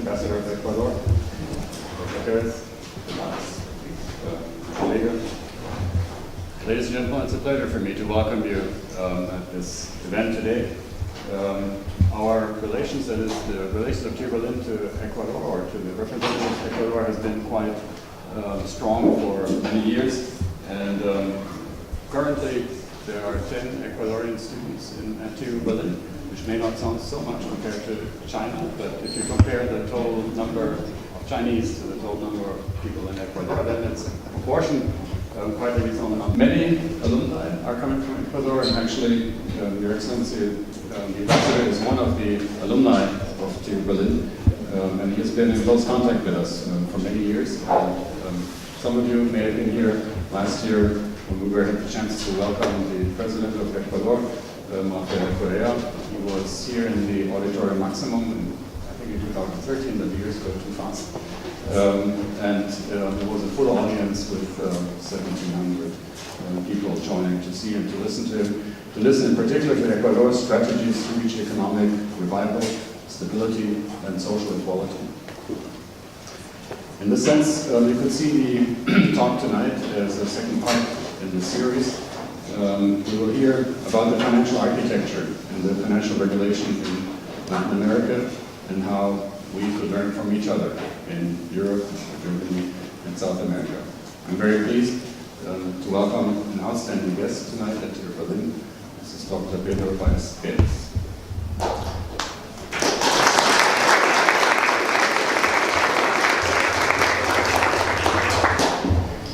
Ambassador of Ecuador, Ladies and gentlemen, it's a pleasure for me to welcome you at this event today. Our relations, that is the relations of TU Berlin to Ecuador, or to the representatives of Ecuador, has been quite strong for many years. And currently, there are 10 Ecuadorian students at TU Berlin, which may not sound so much compared to China, but if you compare the total number of Chinese to the total number of people in Ecuador, then it's a proportion quite a reasonable number. Many alumni are coming from Ecuador, and actually, Your Excellency, the ambassador is one of the alumni of TU Berlin, and he has been in close contact with us for many years. Some of you may have been here last year when we had the chance to welcome the President of Ecuador, Correa. He was here in the Auditorium Maximum I think in 2013, but the years go too fast. And there was a full audience with 1,700 people joining to see and to listen to him. To listen in particular to Ecuador's strategies to reach economic revival, stability, and social equality. In this sense, you could see the talk tonight as a second part in this series. We will hear about the financial architecture and the financial regulation in Latin America and how we could learn from each other in Europe, Germany, and South America. I'm very pleased to welcome an outstanding guest tonight at TU Berlin. This is Dr. Pedro Páez.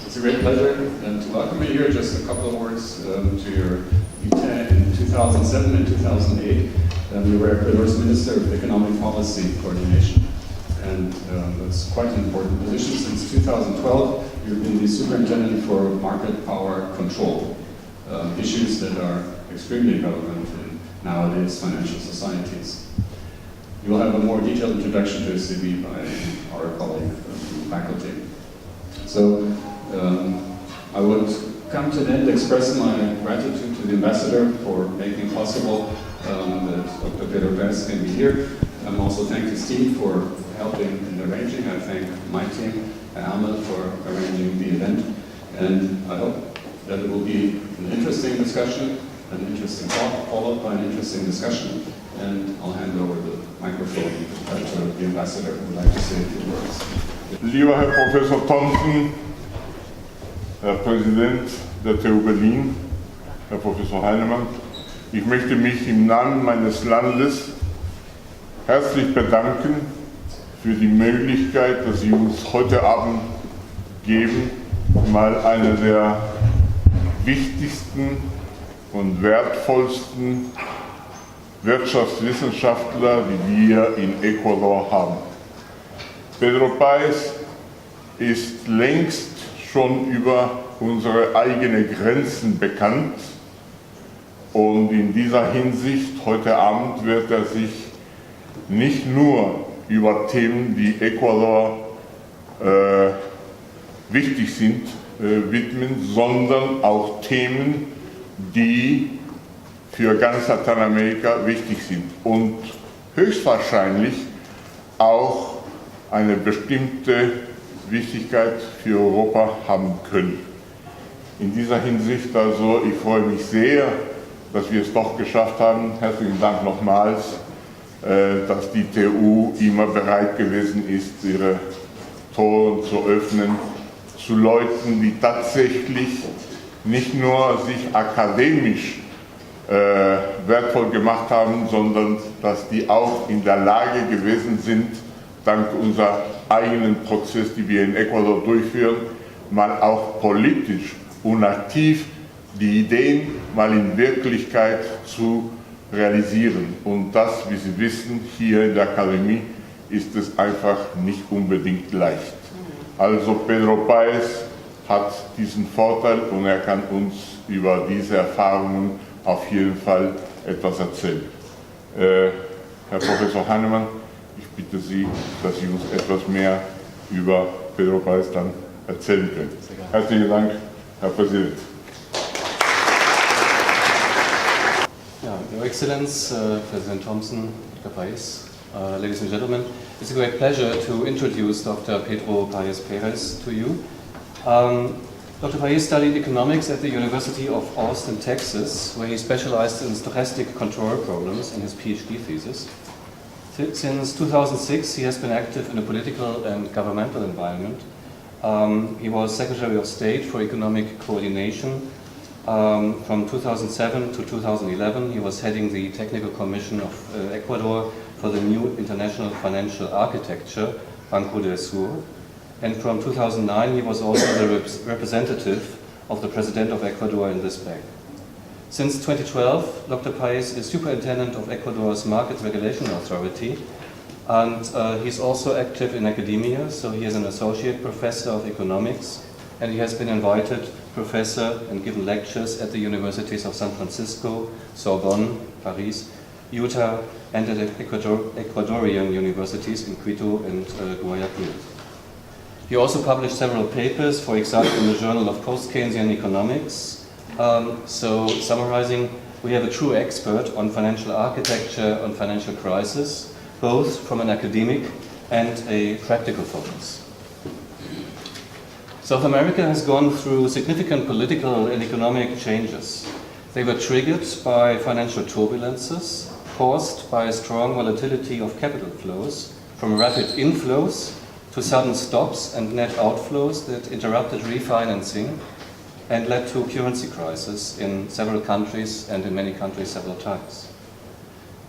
It's a great pleasure to welcome you here. Just a couple of words to your dicta. In 2007 and 2008, you were Ecuador's Minister of Economic Policy Coordination. And that's quite an important position. Since 2012, you've been the Superintendent for Market Power Control, issues that are extremely relevant in nowadays financial societies. You will have a more detailed introduction to SCB by our colleague from the faculty. So I would come to the end express my gratitude to the ambassador for making possible that Dr. Pedro Páez can be here. I'm also thank his team for helping in arranging. I thank my team, Ahmed, for arranging the event. And I hope that it will be an interesting discussion, an interesting talk, followed by an interesting discussion. And I'll hand over the microphone to the ambassador who would like to say a few words. Lieber Herr Professor Thompson, Herr Präsident der TU Berlin, Herr Professor Heinemann, ich möchte mich im Namen meines Landes herzlich bedanken für die Möglichkeit, dass Sie uns heute Abend geben, mal eine der wichtigsten und wertvollsten Wirtschaftswissenschaftler, die wir in Ecuador haben. Pedro Páez ist längst schon über unsere eigenen Grenzen bekannt und in dieser Hinsicht heute Abend wird er sich nicht nur über Themen, die Ecuador wichtig sind, widmen, sondern auch Themen, die für ganz Lateinamerika wichtig sind und höchstwahrscheinlich auch eine bestimmte Wichtigkeit für Europa haben können. In dieser Hinsicht also, ich freue mich sehr, dass wir es doch geschafft haben. Herzlichen Dank nochmals, dass die TU immer bereit gewesen ist, ihre Tore zu öffnen, zu Leuten, die tatsächlich nicht nur sich akademisch wertvoll gemacht haben, sondern dass die auch in der Lage gewesen sind, dank unserer eigenen Prozess, die wir in Ecuador durchführen, mal auch politisch und aktiv die Ideen mal in Wirklichkeit zu realisieren. Und das, wie Sie wissen, hier in der Akademie ist es einfach nicht unbedingt leicht. Also Pedro Páez hat diesen Vorteil und er kann uns über diese Erfahrungen auf jeden Fall etwas erzählen. Herr Professor Heinemann, ich bitte Sie, dass Sie uns etwas mehr über Pedro Páez dann erzählen können. Herzlichen Dank, Herr Präsident. Ja, Your Excellenz, President Thompson, Dr. Páez, ladies and gentlemen. It's a great pleasure to introduce Dr. Pedro Páez to you. Dr. Páez studied economics at the University of Austin, Texas, where he specialized in stochastic control problems in his PhD thesis. Since 2006, he has been active in a political and governmental environment. He was Secretary of State for Economic Coordination. From 2007 to 2011, he was heading the Technical Commission of Ecuador for the new international financial architecture, Banco del Sur. And from 2009, he was also the representative of the President of Ecuador in this bank. Since 2012, Dr. Páez is Superintendent of Ecuador's Market Regulation Authority, and he's also active in academia, so he is an Associate Professor of Economics, and he has been invited professor and given lectures at the universities of San Francisco, Sorbonne, Paris, Utah, and at Ecuadorian universities in Quito and Guayaquil. He also published several papers, for example, in the Journal of Post-Keynesian Economics. So, summarizing, we have a true expert on financial architecture and financial crisis, both from an academic and a practical focus. South America has gone through significant political and economic changes. They were triggered by financial turbulences caused by a strong volatility of capital flows, from rapid inflows to sudden stops and net outflows that interrupted refinancing and led to currency crisis in several countries and in many countries several times.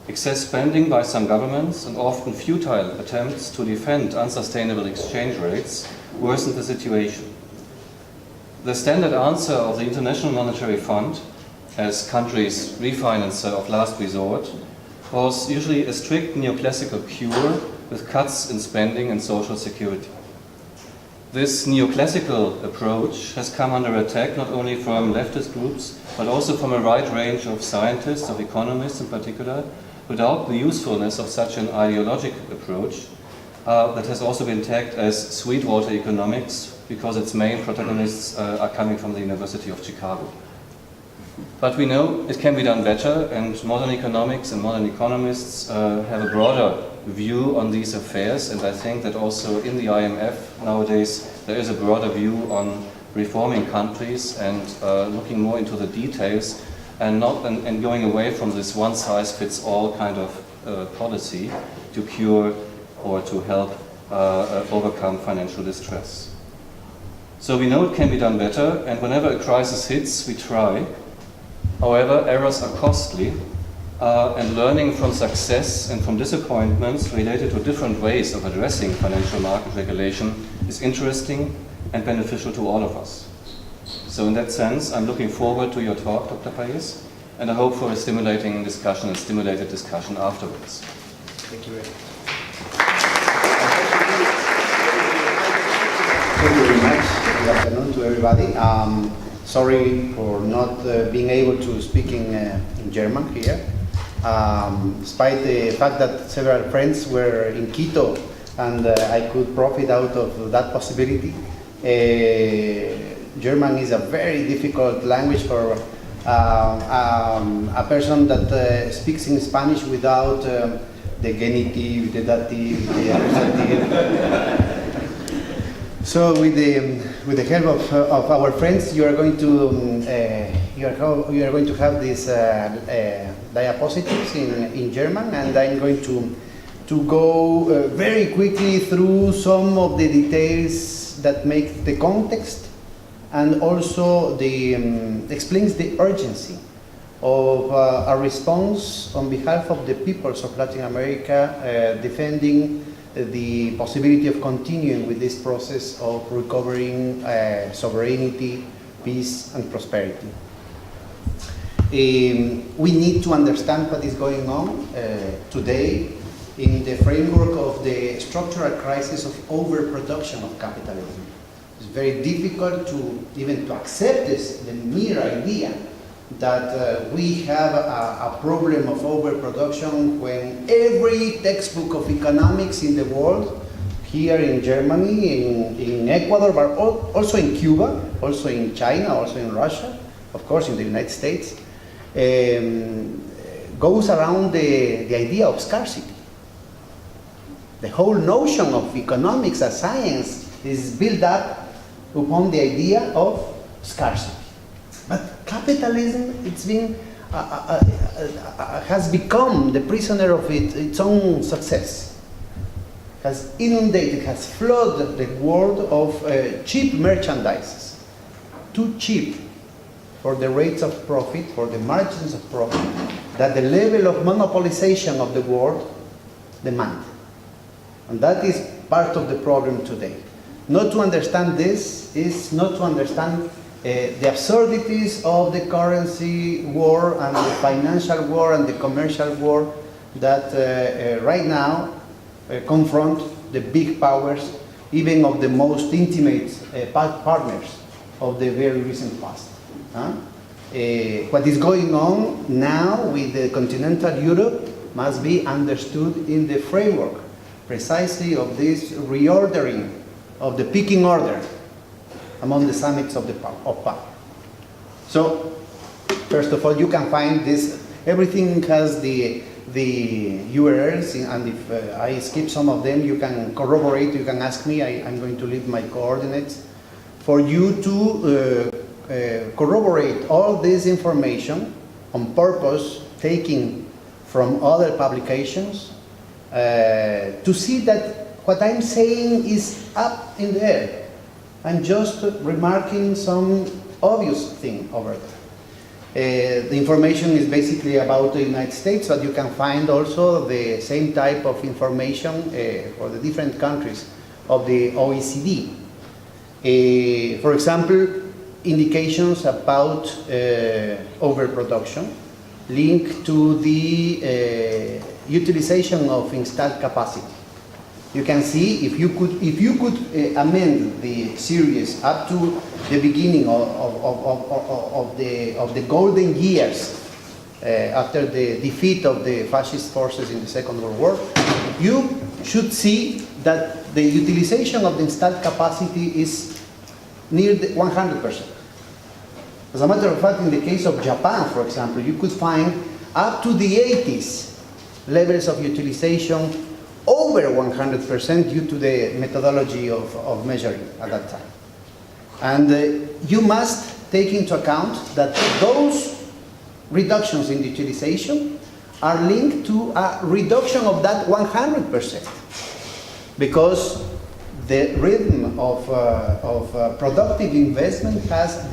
Excess spending by some governments and often futile attempts to defend unsustainable exchange rates worsened the situation. The standard answer of the International Monetary Fund, as countries' refinancer of last resort, was usually a strict neoclassical cure with cuts in spending and social security. This neoclassical approach has come under attack not only from leftist groups, but also from a wide range of scientists, of economists in particular, who doubt the usefulness of such an ideological approach that has also been tagged as Sweetwater economics because its main protagonists are coming from the University of Chicago. But we know it can be done better, and modern economics and modern economists have a broader view on these affairs, and I think that also in the IMF nowadays there is a broader view on reforming countries and looking more into the details and going away from this one-size-fits-all kind of policy to cure or to help overcome financial distress. So we know it can be done better, and whenever a crisis hits, we try. However, errors are costly, and learning from success and from disappointments related to different ways of addressing financial market regulation is interesting and beneficial to all of us. So in that sense, I'm looking forward to your talk, Dr. Páez, and I hope for a stimulating discussion and stimulated discussion afterwards. Thank you very much. Thank you very much. Good afternoon to everybody. Sorry for not being able to speak in German here. Despite the fact that several friends were in Quito and I could profit out of that possibility. German is a very difficult language for a person that speaks in Spanish without the genitive, the dative, the accusative. So with the help of our friends, you are going to have these diapositives in German, and I'm going to go very quickly through some of the details that make the context and also explains the urgency of a response on behalf of the peoples of Latin America defending the possibility of continuing with this process of recovering sovereignty, peace, and prosperity. We need to understand what is going on today in the framework of the structural crisis of overproduction of capitalism. It's very difficult to even to accept the mere idea that we have a problem of overproduction when every textbook of economics in the world, here in Germany, in Ecuador, but also in Cuba, also in China, also in Russia, of course in the United States, goes around the idea of scarcity. The whole notion of economics as science is built up upon the idea of scarcity. But capitalism, it's been, has become the prisoner of its own success. Has inundated, has flooded the world of cheap merchandises. Too cheap for the rates of profit, for the margins of profit, that the level of monopolization of the world demand. And that is part of the problem today. Not to understand this is not to understand the absurdities of the currency war and the financial war and the commercial war that right now confront the big powers, even of the most intimate partners of the very recent past. What is going on now with the continental Europe must be understood in the framework precisely of this reordering of the pecking order among the summits of power. So, first of all, you can find this, everything has the URLs, and if I skip some of them, you can corroborate, you can ask me, I'm going to leave my coordinates, for you to corroborate all this information on purpose, taking from other publications, to see that what I'm saying is up in the air. I'm just remarking some obvious thing over there. The information is basically about the United States, but you can find also the same type of information for the different countries of the OECD. For example, indications about overproduction linked to the utilization of installed capacity. You can see if you could amend the series up to the beginning of the golden years after the defeat of the fascist forces in the Second World War, you should see that the utilization of the installed capacity is near 100%. As a matter of fact, in the case of Japan, for example, you could find up to the 80s levels of utilization over 100% due to the methodology of measuring at that time. And you must take into account that those reductions in utilization are linked to a reduction of that 100%. Because the rhythm of productive investment has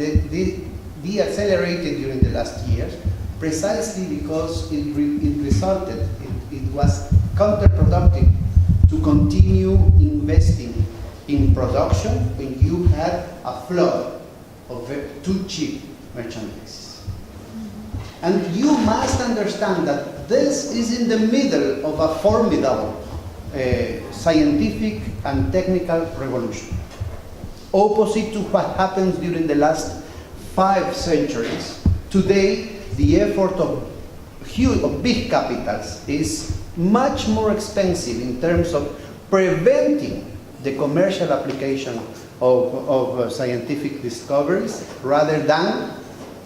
deaccelerated during the last years, precisely because it resulted, it was counterproductive to continue investing in production when you had a flood of too cheap merchandise. And you must understand that this is in the middle of a formidable scientific and technical revolution. Opposite to what happens during the last 5 centuries, today the effort of big capitals is much more expensive in terms of preventing the commercial application of scientific discoveries rather than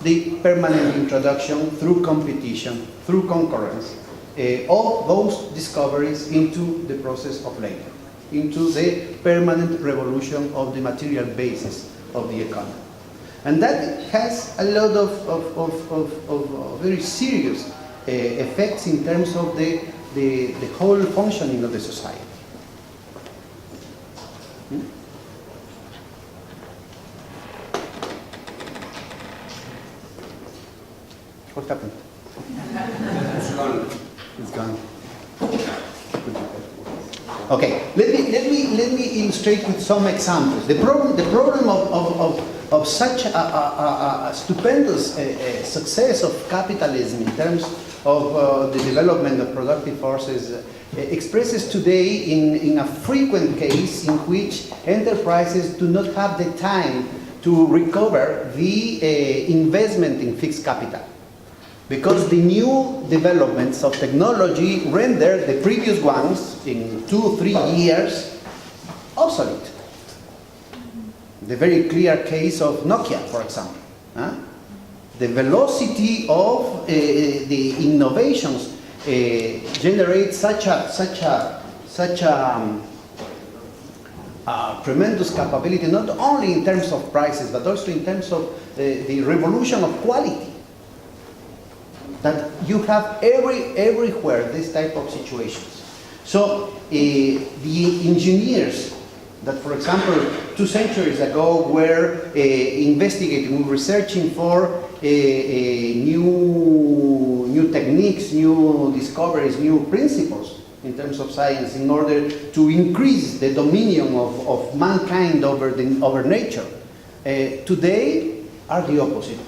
the permanent introduction through competition, through concurrence, of those discoveries into the process of labor, into the permanent revolution of the material basis of the economy. And that has a lot of very serious effects in terms of the whole functioning of the society. What happened? It's gone. It's gone. Okay, let me illustrate with some examples. The problem of such a stupendous success of capitalism in terms of the development of productive forces expresses today in a frequent case in which enterprises do not have the time to recover the investment in fixed capital, because the new developments of technology render the previous ones in 2-3 years obsolete. The very clear case of Nokia, for example. The velocity of the innovations generates such such a tremendous capability, not only in terms of prices, but also in terms of the revolution of quality. That you have everywhere this type of situations. So the engineers that, for example, 2 centuries ago were investigating, researching for new techniques, new discoveries, new principles in terms of science in order to increase the dominion of mankind over nature, today are the opposite.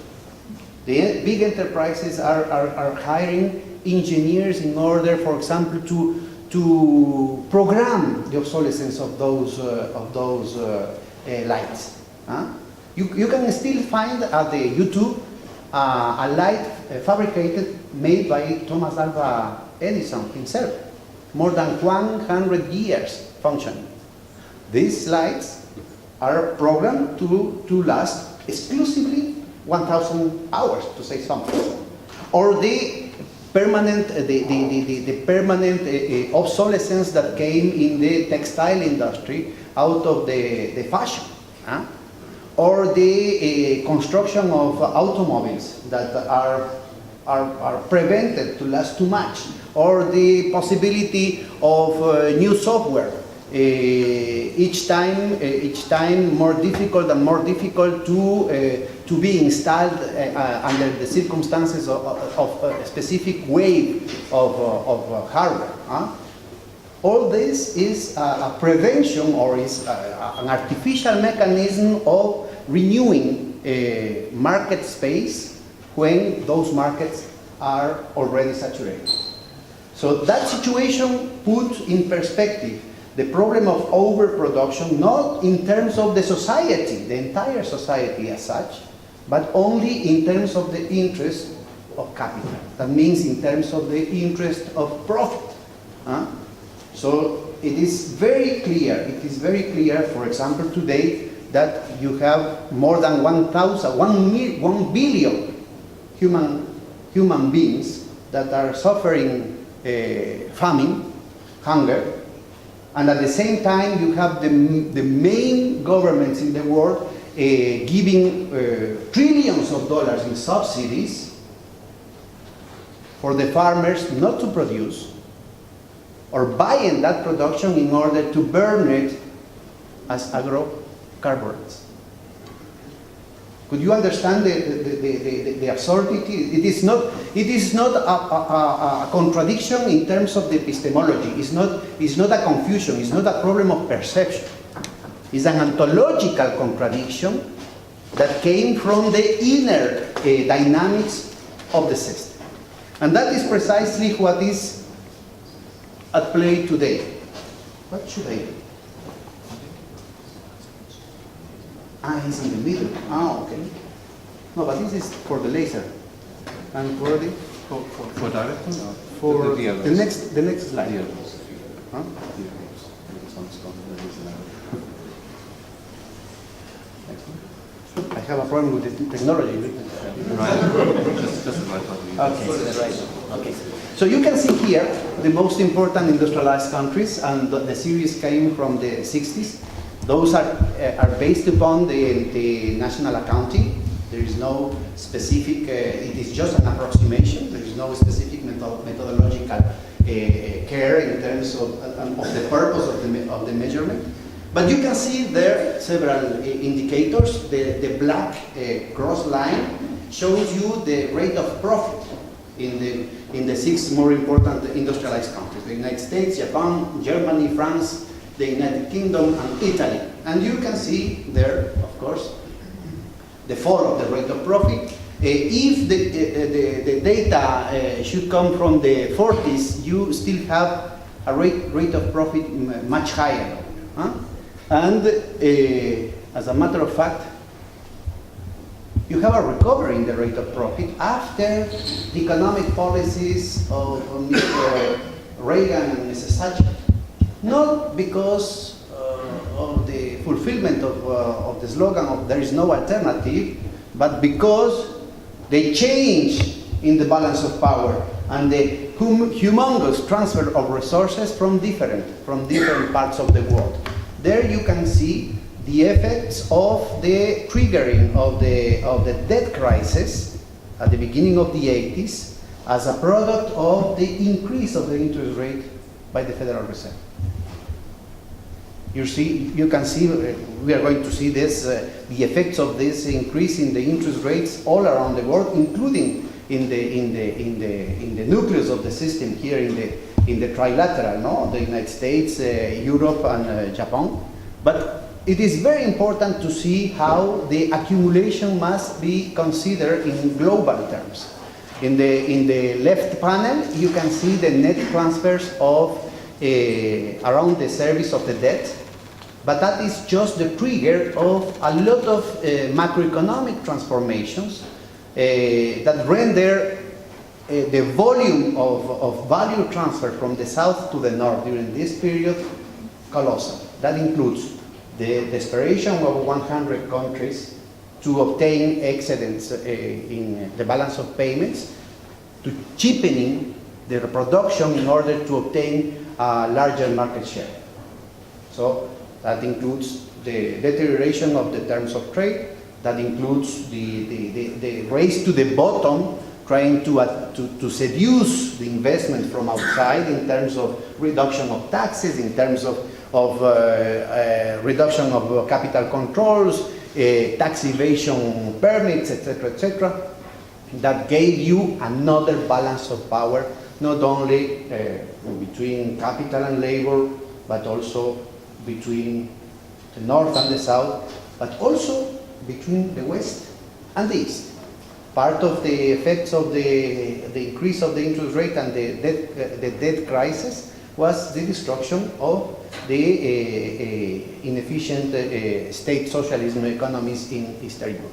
The big enterprises are hiring engineers in order, for example, to program the obsolescence of those lights. You can still find at the YouTube a light fabricated, made by Thomas Alva Edison himself, more than 100 years functioning. These lights are programmed to last exclusively 1,000 hours, to say something. Or the permanent obsolescence that came in the textile industry out of the fashion. Or the construction of automobiles that are prevented to last too much. Or the possibility of new software, each time more difficult and more difficult to be installed under the circumstances of a specific wave of hardware. All this is a prevention, or is an artificial mechanism of renewing market space when those markets are already saturated. So that situation put in perspective the problem of overproduction, not in terms of the society, the entire society as such, but only in terms of the interest of capital. That means in terms of the interest of profit. So it is very clear, for example, today, that you have more than 1 billion human beings that are suffering famine, hunger, and at the same time you have the main governments in the world giving trillions of dollars in subsidies for the farmers not to produce, or buying that production in order to burn it as agrocarburants. Could you understand the absurdity? It is not a contradiction in terms of the epistemology. It's not a confusion. It's not a problem of perception. It's an ontological contradiction that came from the inner dynamics of the system. And that is precisely what is at play today. What should I do? It's in the middle. Okay. No, but this is for the laser. And for the For directing? for the next slide. Huh? I have a problem with the technology. Right. Just the right button. Okay, right. Okay. So you can see here the most important industrialized countries, and the series came from the 60s. Those are based upon the national accounting. There is no specific, it is just an approximation. There is no specific methodological care in terms of the purpose of the measurement. But you can see there several indicators. The black cross line shows you the rate of profit in the 6 more important industrialized countries: the United States, Japan, Germany, France, the United Kingdom, and Italy. And you can see there, of course, the fall of the rate of profit. If the data should come from the 40s, you still have a rate of profit much higher. And as a matter of fact, you have a recovery in the rate of profit after the economic policies of Mr. Reagan and Mrs. Thatcher. Not because of the fulfillment of the slogan of "there is no alternative," but because they change in the balance of power and the humongous transfer of resources from different parts of the world. There you can see the effects of the triggering of the debt crisis at the beginning of the 80s as a product of the increase of the interest rate by the Federal Reserve. You can see, we are going to see this, the effects of this increase in the interest rates all around the world, including in the nucleus of the system here in the trilateral, no? The United States, Europe, and Japan. But it is very important to see how the accumulation must be considered in global terms. In the left panel, you can see the net transfers of around the service of the debt. But that is just the trigger of a lot of macroeconomic transformations that render the volume of value transfer from the south to the north during this period colossal. That includes the desperation of 100 countries to obtain excedents in the balance of payments, to cheapening the production in order to obtain a larger market share. So that includes the deterioration of the terms of trade, that includes the race to the bottom, trying to seduce the investment from outside in terms of reduction of taxes, in terms of reduction of capital controls, tax evasion permits, etc., that gave you another balance of power, not only between capital and labor, but also between the north and the south, but also between the west and the east. Part of the effects of the increase of the interest rate and the debt crisis was the destruction of the inefficient state socialism economies in Eastern Europe.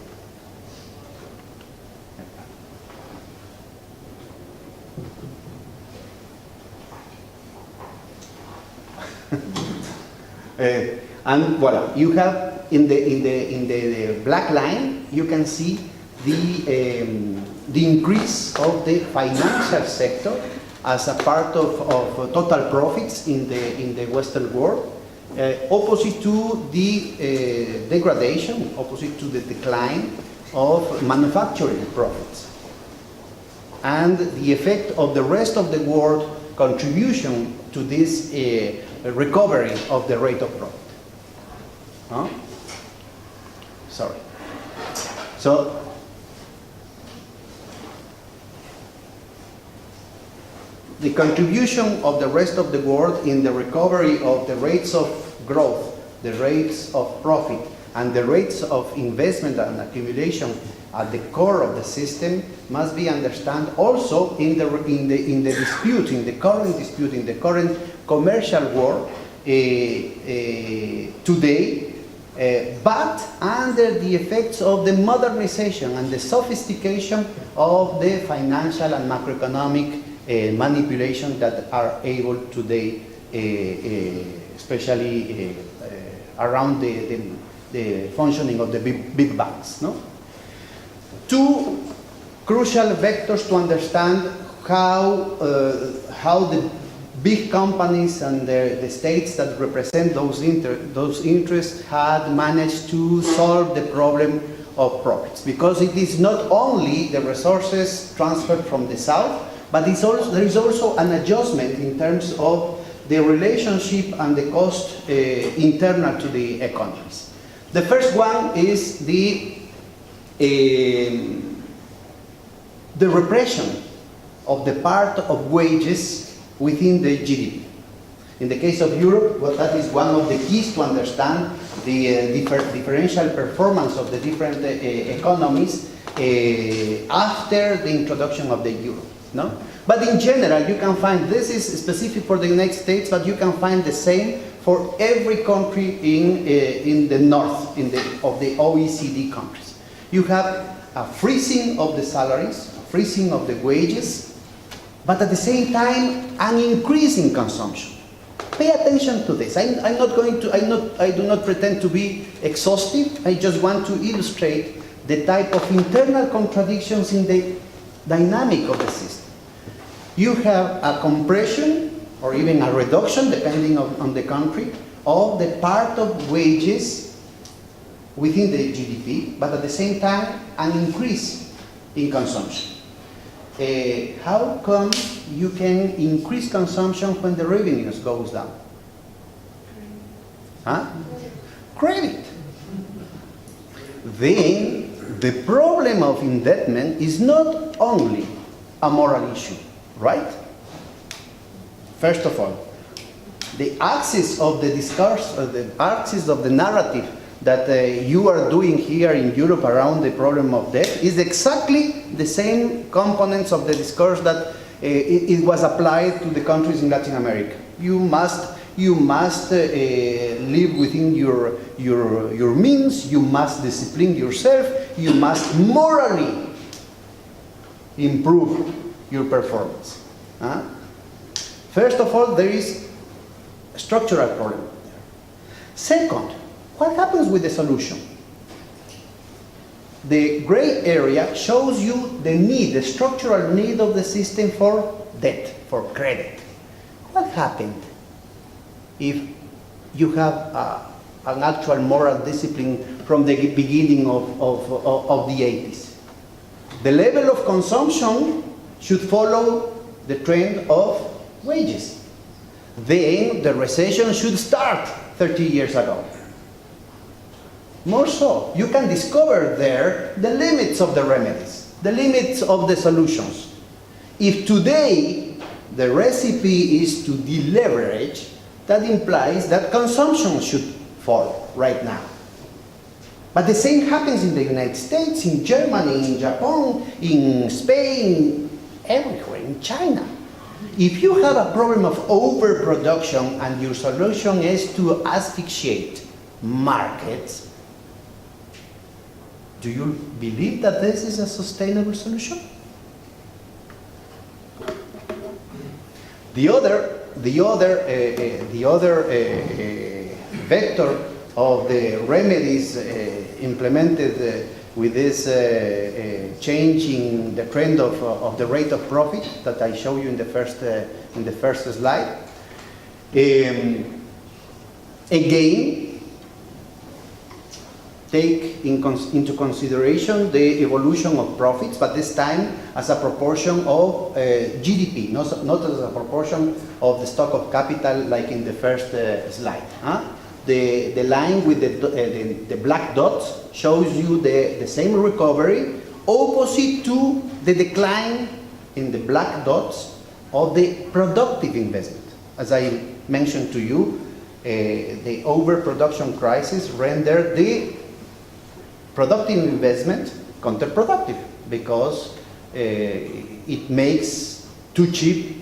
And voila, you have in the black line, you can see the increase of the financial sector as a part of total profits in the Western world, opposite to the degradation, opposite to the decline of manufacturing profits, and the effect of the rest of the world contribution to this recovery of the rate of profit. Huh? Sorry. So the contribution of the rest of the world in the recovery of the rates of growth, the rates of profit, and the rates of investment and accumulation at the core of the system must be understood also in the dispute, in the current dispute, in the current commercial war today, but under the effects of the modernization and the sophistication of the financial and macroeconomic manipulation that are able today, especially around the functioning of the big banks. No? Two crucial vectors to understand how the big companies and the states that represent those interests had managed to solve the problem of profits. Because it is not only the resources transferred from the south, but there is also an adjustment in terms of the relationship and the cost internal to the economies. The first one is the repression of the part of wages within the GDP. In the case of Europe, well, that is one of the keys to understand the differential performance of the different economies after the introduction of the euro. No? But in general, you can find, this is specific for the United States, but you can find the same for every country in the north of the OECD countries. You have a freezing of the salaries, a freezing of the wages, but at the same time, an increase in consumption. Pay attention to this. I do not pretend to be exhaustive. I just want to illustrate the type of internal contradictions in the dynamic of the system. you have a compression or even a reduction, depending on the country, of the part of wages within the GDP, but at the same time, an increase in consumption. How come you can increase consumption when the revenues goes down? Huh? Credit. Then the problem of indebtedness is not only a moral issue, right? First of all, the axis of the discourse, the axis of the narrative that you are doing here in Europe around the problem of debt is exactly the same components of the discourse that it was applied to the countries in Latin America. You must live within your means, you must discipline yourself, you must morally improve your performance. Huh? First of all, there is a structural problem there. Second, what happens with the solution? The gray area shows you the need, the structural need of the system for debt, for credit. What happened if you have an actual moral discipline from the beginning of the 80s? The level of consumption should follow the trend of wages. Then the recession should start 30 years ago. More so, you can discover there the limits of the remedies, the limits of the solutions. If today the recipe is to deleverage, that implies that consumption should fall right now. But the same happens in the United States, in Germany, in Japan, in Spain, everywhere, in China. If you have a problem of overproduction and your solution is to asphyxiate markets, do you believe that this is a sustainable solution? The other vector of the remedies implemented with this change in the trend of the rate of profit that I show you in the first slide. Again, take into consideration the evolution of profits, but this time as a proportion of GDP, not as a proportion of the stock of capital like in the first slide. Huh? The line with the black dots shows you the same recovery opposite to the decline in the black dots of the productive investment. As I mentioned to you, the overproduction crisis rendered the productive investment counterproductive because it makes too cheap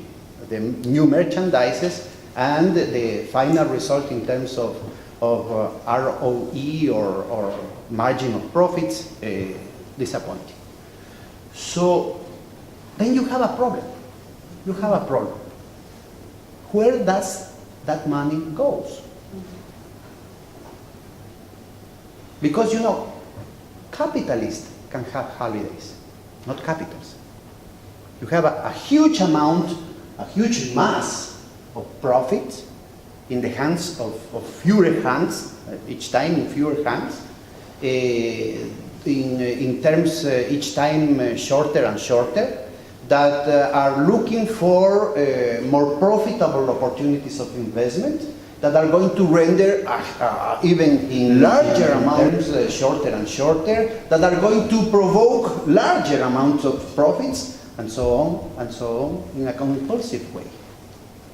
the new merchandises, and the final result in terms of ROE or margin of profits disappointing. So then you have a problem. You have a problem. Where does that money goes? Because capitalists can have holidays, not capitals. You have a huge amount, a huge mass of profit in the hands of fewer hands, each time in fewer hands, in terms each time shorter and shorter, that are looking for more profitable opportunities of investment that are going to render even in larger amounts shorter and shorter, that are going to provoke larger amounts of profits, and so on, in a compulsive way.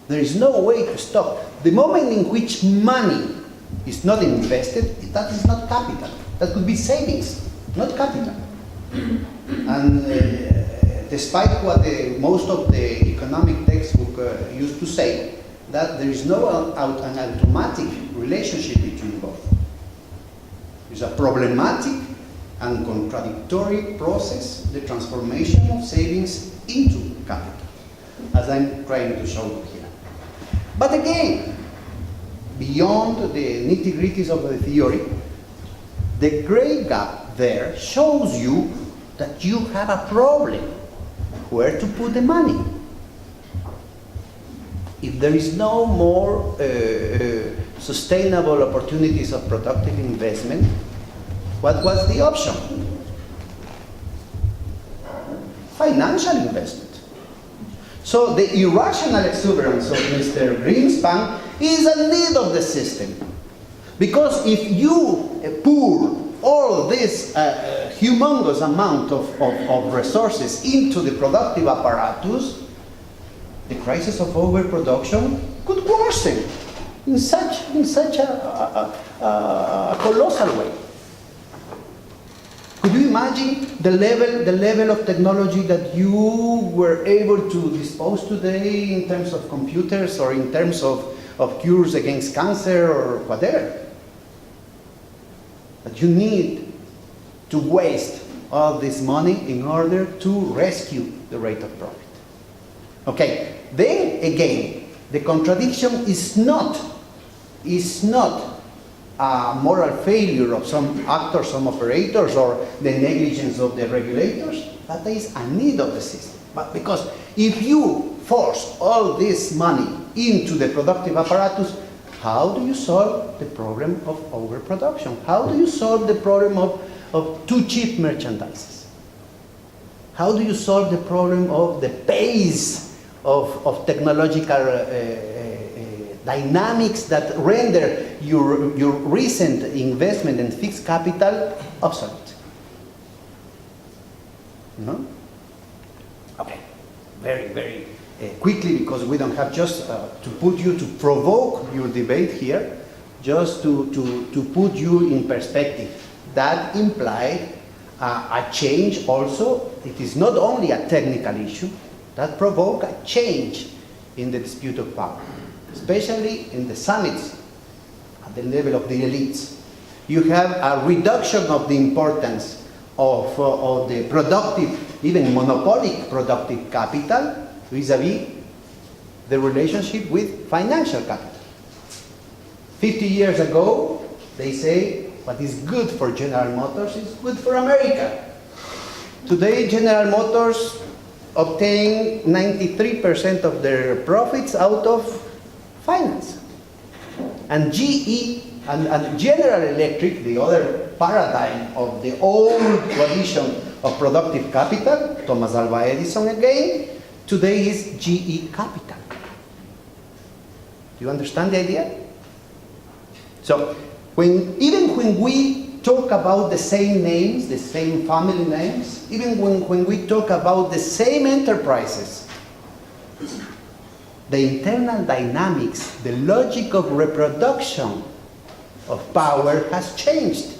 There is no way to stop. The moment in which money is not invested, that is not capital. That could be savings, not capital. And despite what most of the economic textbook used to say, that there is no an automatic relationship between both. It's a problematic and contradictory process, the transformation of savings into capital, as I'm trying to show you here. But again, beyond the nitty-gritties of the theory, the gray gap there shows you that you have a problem where to put the money. if there is no more sustainable opportunities of productive investment, what was the option? Financial investment. So the irrational exuberance of Mr. Greenspan is a need of the system. Because if you pour all this humongous amount of resources into the productive apparatus, the crisis of overproduction could worsen in such a colossal way. Could you imagine the level of technology that you were able to dispose today in terms of computers or in terms of cures against cancer or whatever? But you need to waste all this money in order to rescue the rate of profit. Okay, then again, the contradiction is not a moral failure of some actors, some operators, or the negligence of the regulators, but there is a need of the system. But because if you force all this money into the productive apparatus, how do you solve the problem of overproduction? How do you solve the problem of too cheap merchandises? How do you solve the problem of the pace of technological dynamics that render your recent investment in fixed capital obsolete? No? Okay, very quickly, because we don't have just to put you, to provoke your debate here, just to put you in perspective. That implied a change also. It is not only a technical issue, that provoked a change in the dispute of power, especially in the summits at the level of the elites. You have a reduction of the importance of the productive, even monopolic productive capital vis-a-vis the relationship with financial capital. 50 years ago, they say what is good for General Motors is good for America. Today, General Motors obtain 93% of their profits out of finance. And GE and General Electric, the other paradigm of the old tradition of productive capital, Thomas Alva Edison again, today is GE Capital. Do you understand the idea? So, even when we talk about the same names, the same family names, even when we talk about the same enterprises, the internal dynamics, the logic of reproduction of power has changed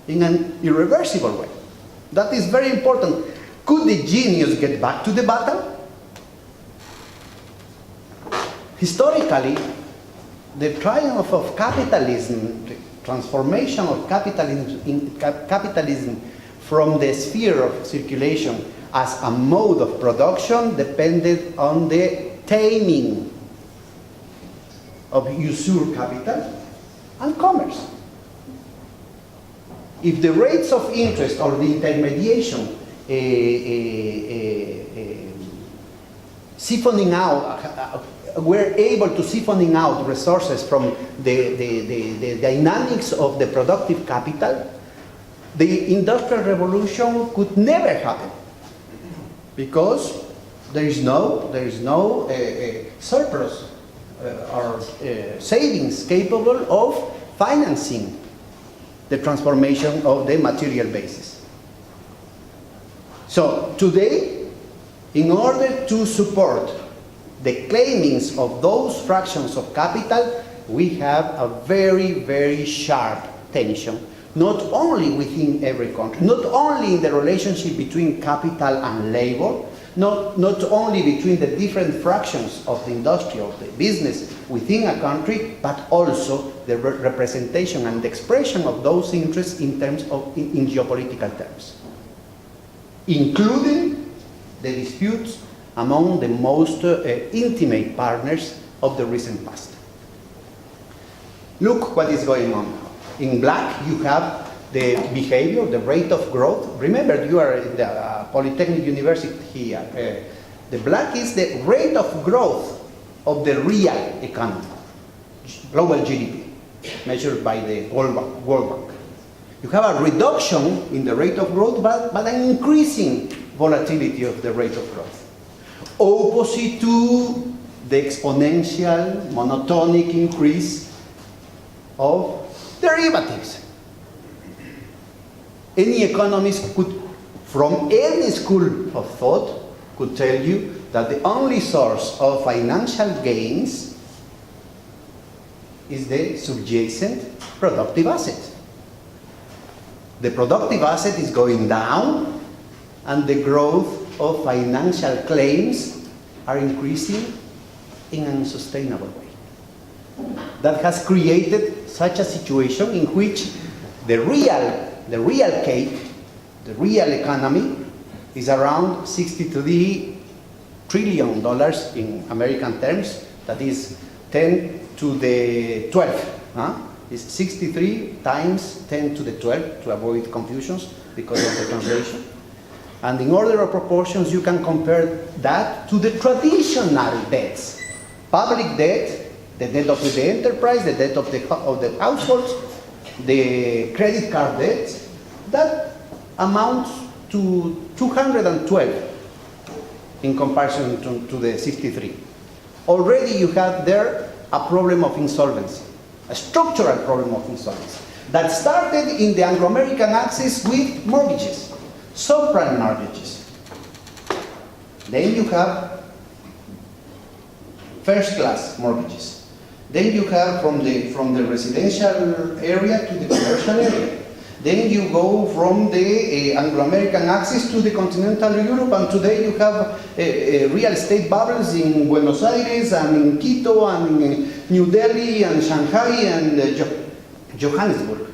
in an irreversible way. That is very important. Could the genius get back to the battle? Historically, the triumph of capitalism, the transformation of capitalism from the sphere of circulation as a mode of production depended on the taming of usury capital and commerce. If the rates of interest or the intermediation siphoning out, were able to siphoning out resources from the dynamics of the productive capital, the industrial revolution could never happen, because there is no surplus or savings capable of financing the transformation of the material basis. So today, in order to support the claimings of those fractions of capital, we have a very, very sharp tension, not only within every country, not only in the relationship between capital and labor, not only between the different fractions of the industry, of the business within a country, but also the representation and the expression of those interests in terms of in geopolitical terms, including the disputes among the most intimate partners of the recent past. Look what is going on now. In black, you have the behavior, the rate of growth. Remember, you are in the Polytechnic University here. The black is the rate of growth of the real economy, global GDP, measured by the World Bank. You have a reduction in the rate of growth, but an increasing volatility of the rate of growth. Opposite to the exponential, monotonic increase of derivatives. Any economist could, from any school of thought, could tell you that the only source of financial gains is the subjacent productive asset. The productive asset is going down, and the growth of financial claims are increasing in an unsustainable way. That has created such a situation in which the real cake, the real economy, is around $63 trillion in American terms. That is 10 to the 12. It's 63 times 10 to the 12 to avoid confusions because of the translation. And in order of proportions, you can compare that to the traditional debts. Public debt, the debt of the enterprise, the debt of the households, the credit card debt, that amounts to 212 in comparison to the 63. Already you have there a problem of insolvency, a structural problem of insolvency that started in the Anglo-American axis with mortgages, subprime mortgages. Then you have first-class mortgages. Then you have from the residential area to the commercial area. Then you go from the Anglo-American axis to the continental Europe, and today you have real estate bubbles in Buenos Aires and in Quito and in New Delhi and Shanghai and Johannesburg.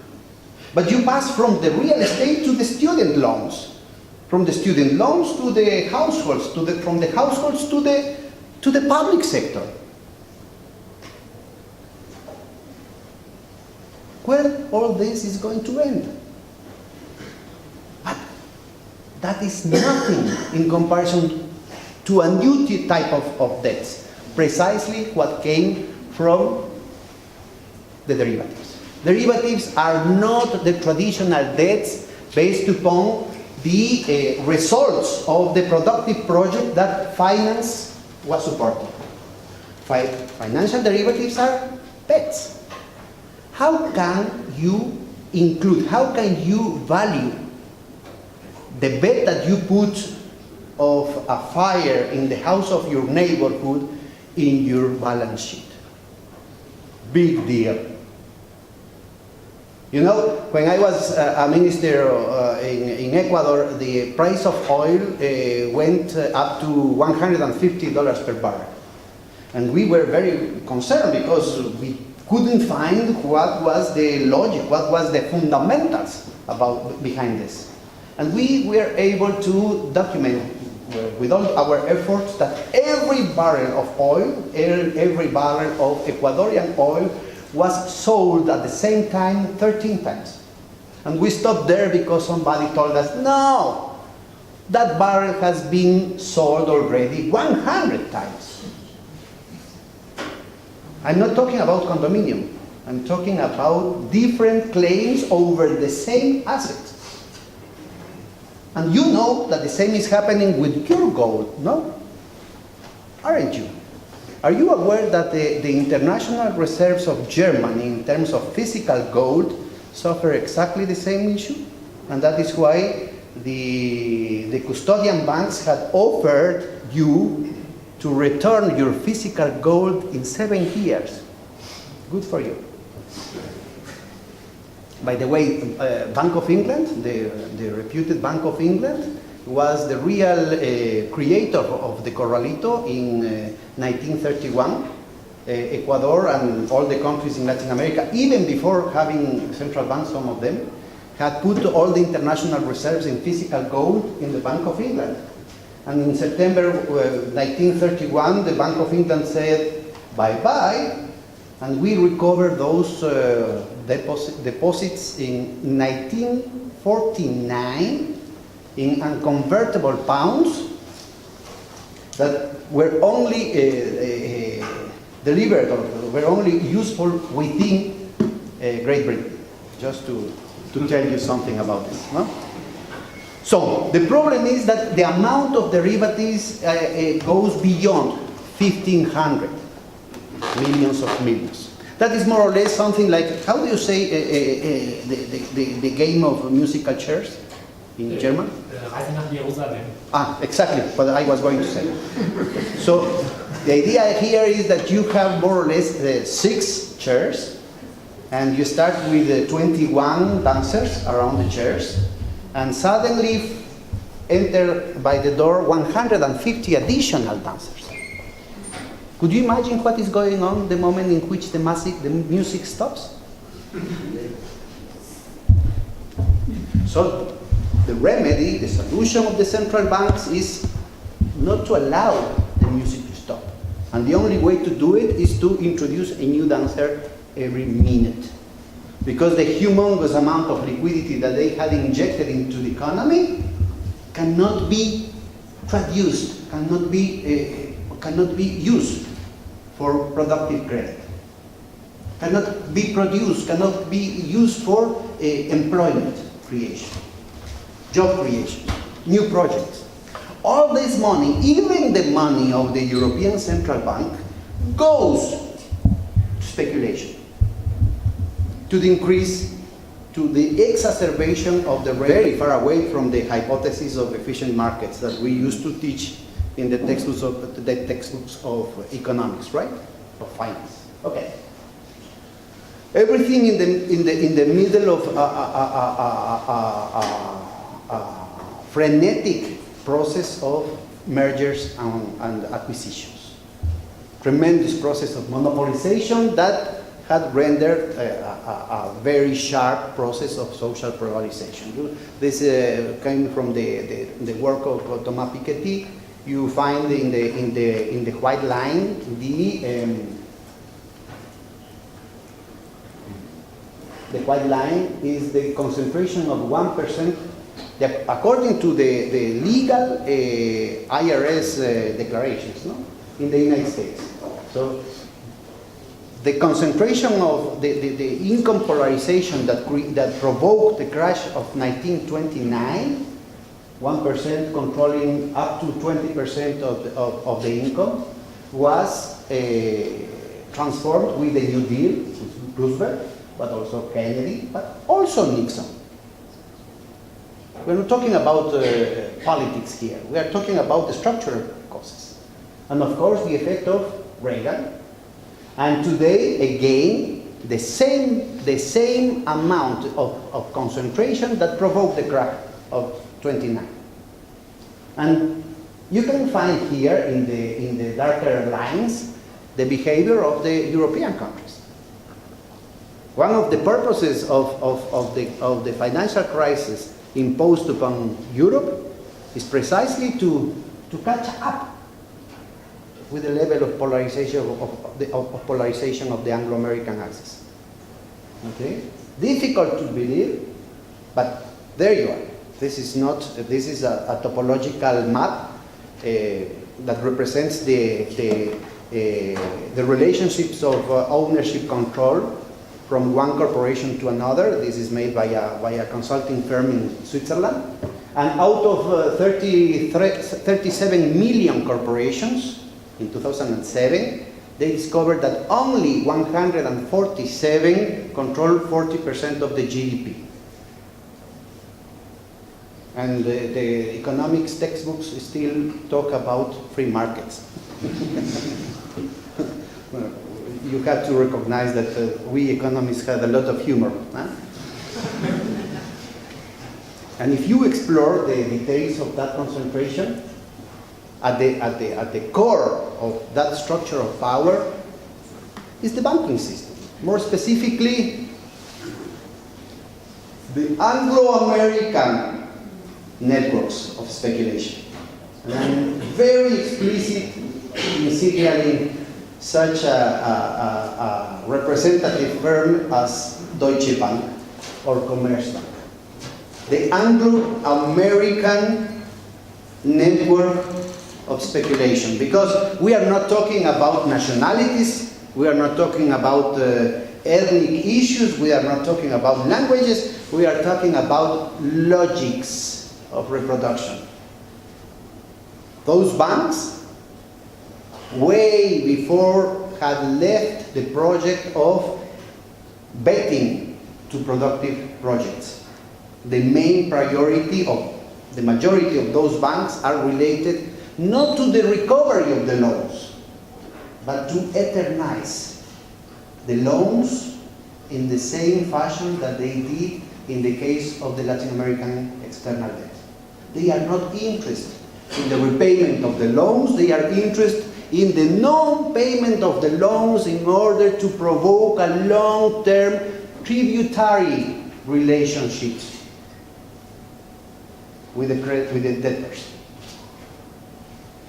But you pass from the real estate to the student loans, from the student loans to the households, from the households to the public sector. Where all this is going to end. But that is nothing in comparison to a new type of debts, precisely what came from the derivatives. Derivatives are not the traditional debts based upon the results of the productive project that finance was supporting. Financial derivatives are bets. How can you include, how can you value the bet that you put of a fire in the house of your neighborhood in your balance sheet? Big deal. You know, when I was a minister in Ecuador, the price of oil went up to $150 per barrel. And we were very concerned because we couldn't find what was the logic, what was the fundamentals behind this. And we were able to document with all our efforts that every barrel of oil, every barrel of Ecuadorian oil was sold at the same time 13 times. And we stopped there because somebody told us, no, that barrel has been sold already 100 times. I'm not talking about condominium. I'm talking about different claims over the same asset. And you know that the same is happening with your gold, no? Aren't you? Are you aware that the international reserves of Germany in terms of physical gold suffer exactly the same issue? And that is why the custodian banks had offered you to return your physical gold in 7 years. Good for you. By the way, Bank of England, the reputed Bank of England, was the real creator of the corralito in 1931. Ecuador and all the countries in Latin America, even before having central banks, some of them, had put all the international reserves in physical gold in the Bank of England. And in September 1931, the Bank of England said, bye-bye, and we recovered those deposits in 1949 in unconvertible pounds that were only delivered or were only useful within Great Britain. Just to tell you something about this. No? So the problem is that the amount of derivatives goes beyond 1,500 millions of millions. That is more or less something like, how do you say the game of musical chairs in German? Reise nach Jerusalem. Ah, exactly what I was going to say. So the idea here is that you have more or less 6 chairs, and you start with 21 dancers around the chairs, and suddenly enter by the door 150 additional dancers. Could you imagine what is going on the moment in which the music stops? So the remedy, the solution of the central banks is not to allow the music to stop. And the only way to do it is to introduce a new dancer every minute. Because the humongous amount of liquidity that they had injected into the economy cannot be produced, cannot be used for productive credit. Cannot be produced, cannot be used for employment creation, job creation, new projects. All this money, even the money of the European Central Bank, goes to speculation, to the increase, to the exacerbation of the very far away from the hypothesis of efficient markets that we used to teach in the textbooks of economics, right? Of finance. Okay. Everything in the middle of frenetic process of mergers and acquisitions. Tremendous process of monopolization that had rendered a very sharp process of social polarization. This came from the work of Thomas Piketty. You find in the white line the white line is the concentration of 1%, according to the legal IRS declarations, no? In the United States. So the concentration of the income polarization that provoked the crash of 1929, 1% controlling up to 20% of the income, was transformed with the New Deal, with Roosevelt, but also Kennedy, but also Nixon. We're not talking about politics here. We are talking about the structural causes. And of course, the effect of Reagan. And today, again, the same amount of concentration that provoked the crash of 29. And you can find here in the darker lines the behavior of the European countries. One of the purposes of the financial crisis imposed upon Europe is precisely to catch up with the level of polarization of the Anglo-American axis. Okay, difficult to believe, but there you are. This is a topological map that represents the relationships of ownership control from one corporation to another. This is made by a consulting firm in Switzerland. And out of 37 million corporations in 2007, they discovered that only 147 control 40% of the GDP. And the economics textbooks still talk about free markets. You have to recognize that we economists have a lot of humor. Huh? And if you explore the details of that concentration, at the core of that structure of power is the banking system. More specifically, the Anglo-American networks of speculation. And I'm very explicit in signaling such a representative firm as Deutsche Bank or Commerzbank. The Anglo-American network of speculation, because we are not talking about nationalities, We are not talking about ethnic issues, we are not talking about languages, we are talking about logics of reproduction. Those banks, way before, had left the project of betting to productive projects. The main priority of the majority of those banks are related not to the recovery of the loans, but to eternize the loans in the same fashion that they did in the case of the Latin American external debt. They are not interested in the repayment of the loans, they are interested in the non-payment of the loans in order to provoke a long-term tributary relationship with the debtors.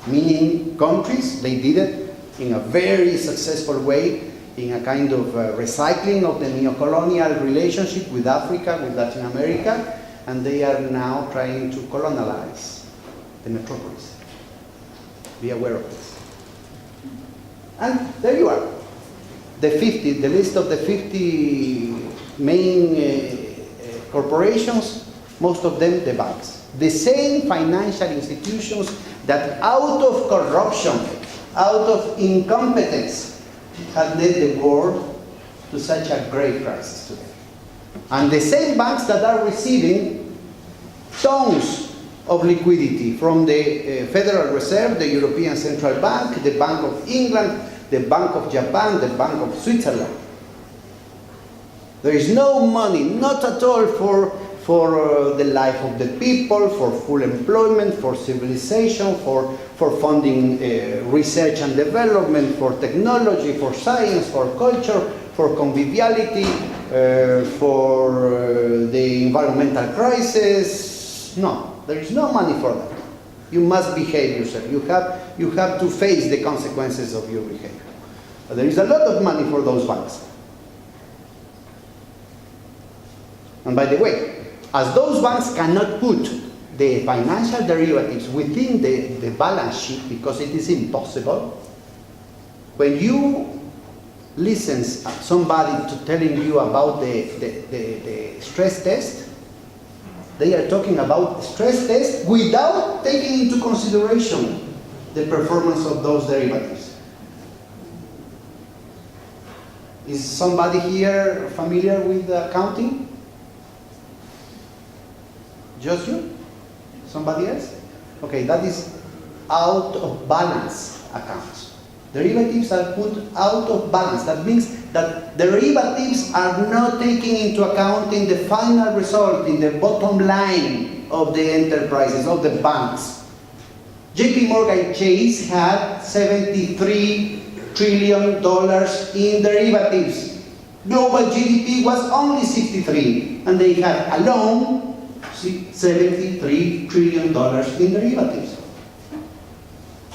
Meaning countries, they did it in a very successful way, in a kind of recycling of the neo-colonial relationship with Africa, with Latin America, and they are now trying to colonialize the metropolis. Be aware of this. And there you are. The list of the 50 main corporations, most of them the banks. The same financial institutions that out of corruption, out of incompetence, have led the world to such a great crisis today. And the same banks that are receiving tons of liquidity from the Federal Reserve, the European Central Bank, the Bank of England, the Bank of Japan, the Bank of Switzerland. There is no money, not at all, for the life of the people, for full employment, for civilization, for funding research and development, for technology, for science, for culture, for conviviality, for the environmental crisis. No, there is no money for that. You must behave yourself. You have to face the consequences of your behavior. But there is a lot of money for those banks. And by the way, as those banks cannot put the financial derivatives within the balance sheet because it is impossible, when you listen somebody to telling you about the stress test, they are talking about stress test without taking into consideration the performance of those derivatives. Is somebody here familiar with accounting? Just you? Somebody else? Okay, that is out of balance accounts. Derivatives are put out of balance. That means that derivatives are not taking into account in the final result, in the bottom line of the enterprises, of the banks. JP Morgan Chase had $73 trillion in derivatives. Global GDP was only 63, and they had alone $73 trillion in derivatives.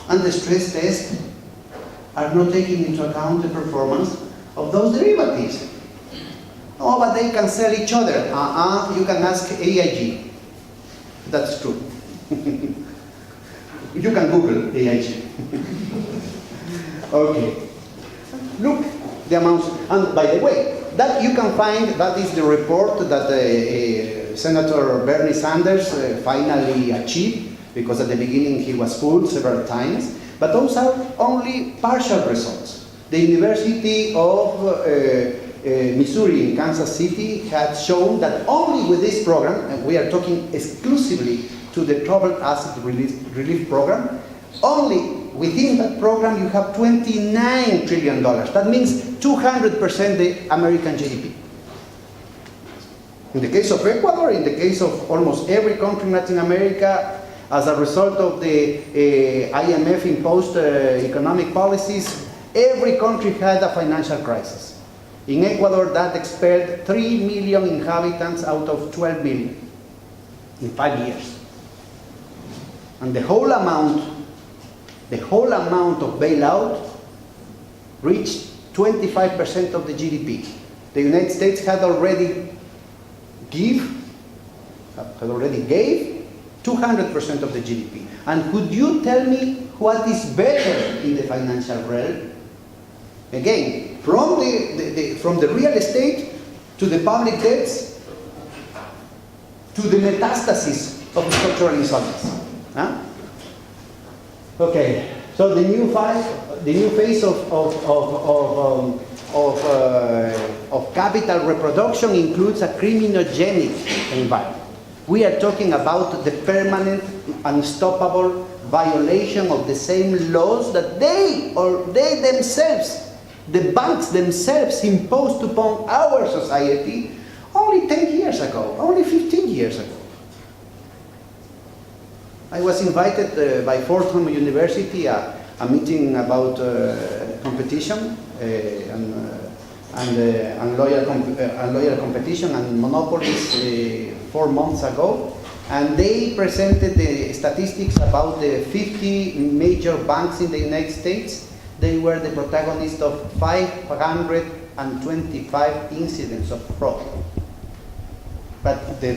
And the stress tests are not taking into account the performance of those derivatives. Oh, but they can sell each other. You can ask AIG. That's true. You can Google AIG. Okay. Look, the amounts. And by the way, that you can find, that is the report that Senator Bernie Sanders finally achieved, because at the beginning he was fooled several times. But those are only partial results. The University of Missouri in Kansas City had shown that only with this program, and we are talking exclusively to the troubled asset relief program, only within that program you have $29 trillion. That means 200% the American GDP. In the case of Ecuador, in the case of almost every country in Latin America, as a result of the IMF imposed economic policies, every country had a financial crisis. In Ecuador, that expelled 3 million inhabitants out of 12 million in 5 years. And the whole amount of bailout reached 25% of the GDP. The United States had already gave 200% of the GDP. And could you tell me what is better in the financial realm? Again, from the real estate to the public debts to the metastasis of structural insolvency. Huh? Okay, so the new phase of capital reproduction includes a criminogenic environment. We are talking about the permanent, unstoppable violation of the same laws that they themselves, the banks themselves, imposed upon our society only 10 years ago, only 15 years ago. I was invited by Fordham University a meeting about competition and loyal competition and monopolies 4 months ago, and they presented the statistics about the 50 major banks in the United States. They were the protagonists of 525 incidents of fraud. But the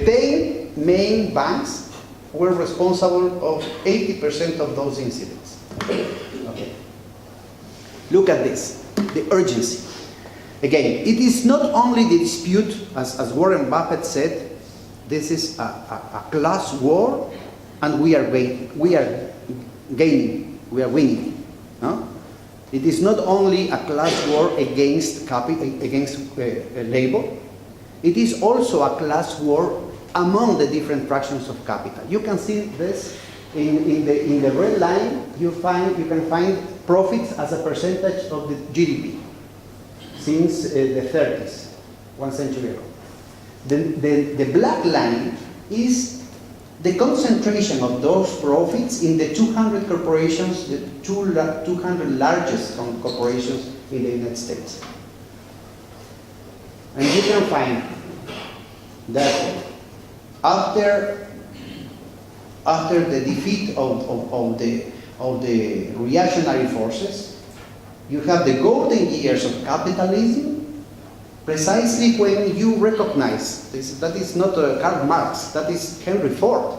10 main banks were responsible of 80% of those incidents. Okay. Look at this, the urgency. Again, it is not only the dispute, as Warren Buffett said, this is a class war, and we are winning. No? It is not only a class war against labor. It is also a class war among the different fractions of capital. You can see this in the red line. You can find profits as a percentage of the GDP since the 30s, 1 century ago. The black line is the concentration of those profits in the 200 corporations, the 200 largest corporations in the United States. And you can find that after the defeat of the reactionary forces, you have the golden years of capitalism, precisely when you recognize this. That is not Karl Marx, that is Henry Ford,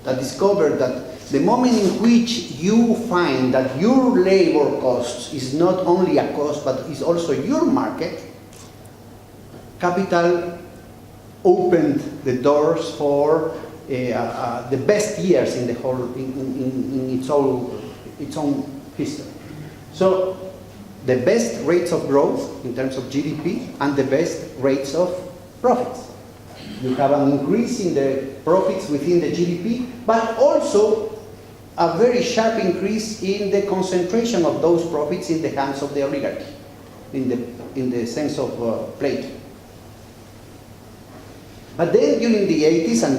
that discovered that the moment in which you find that your labor cost is not only a cost but is also your market, capital opened the doors for the best years in the whole in its own history. So the best rates of growth in terms of GDP and the best rates of profits. You have an increase in the profits within the GDP, but also a very sharp increase in the concentration of those profits in the hands of the oligarchy, in the sense of Plato. But then during the 80s, and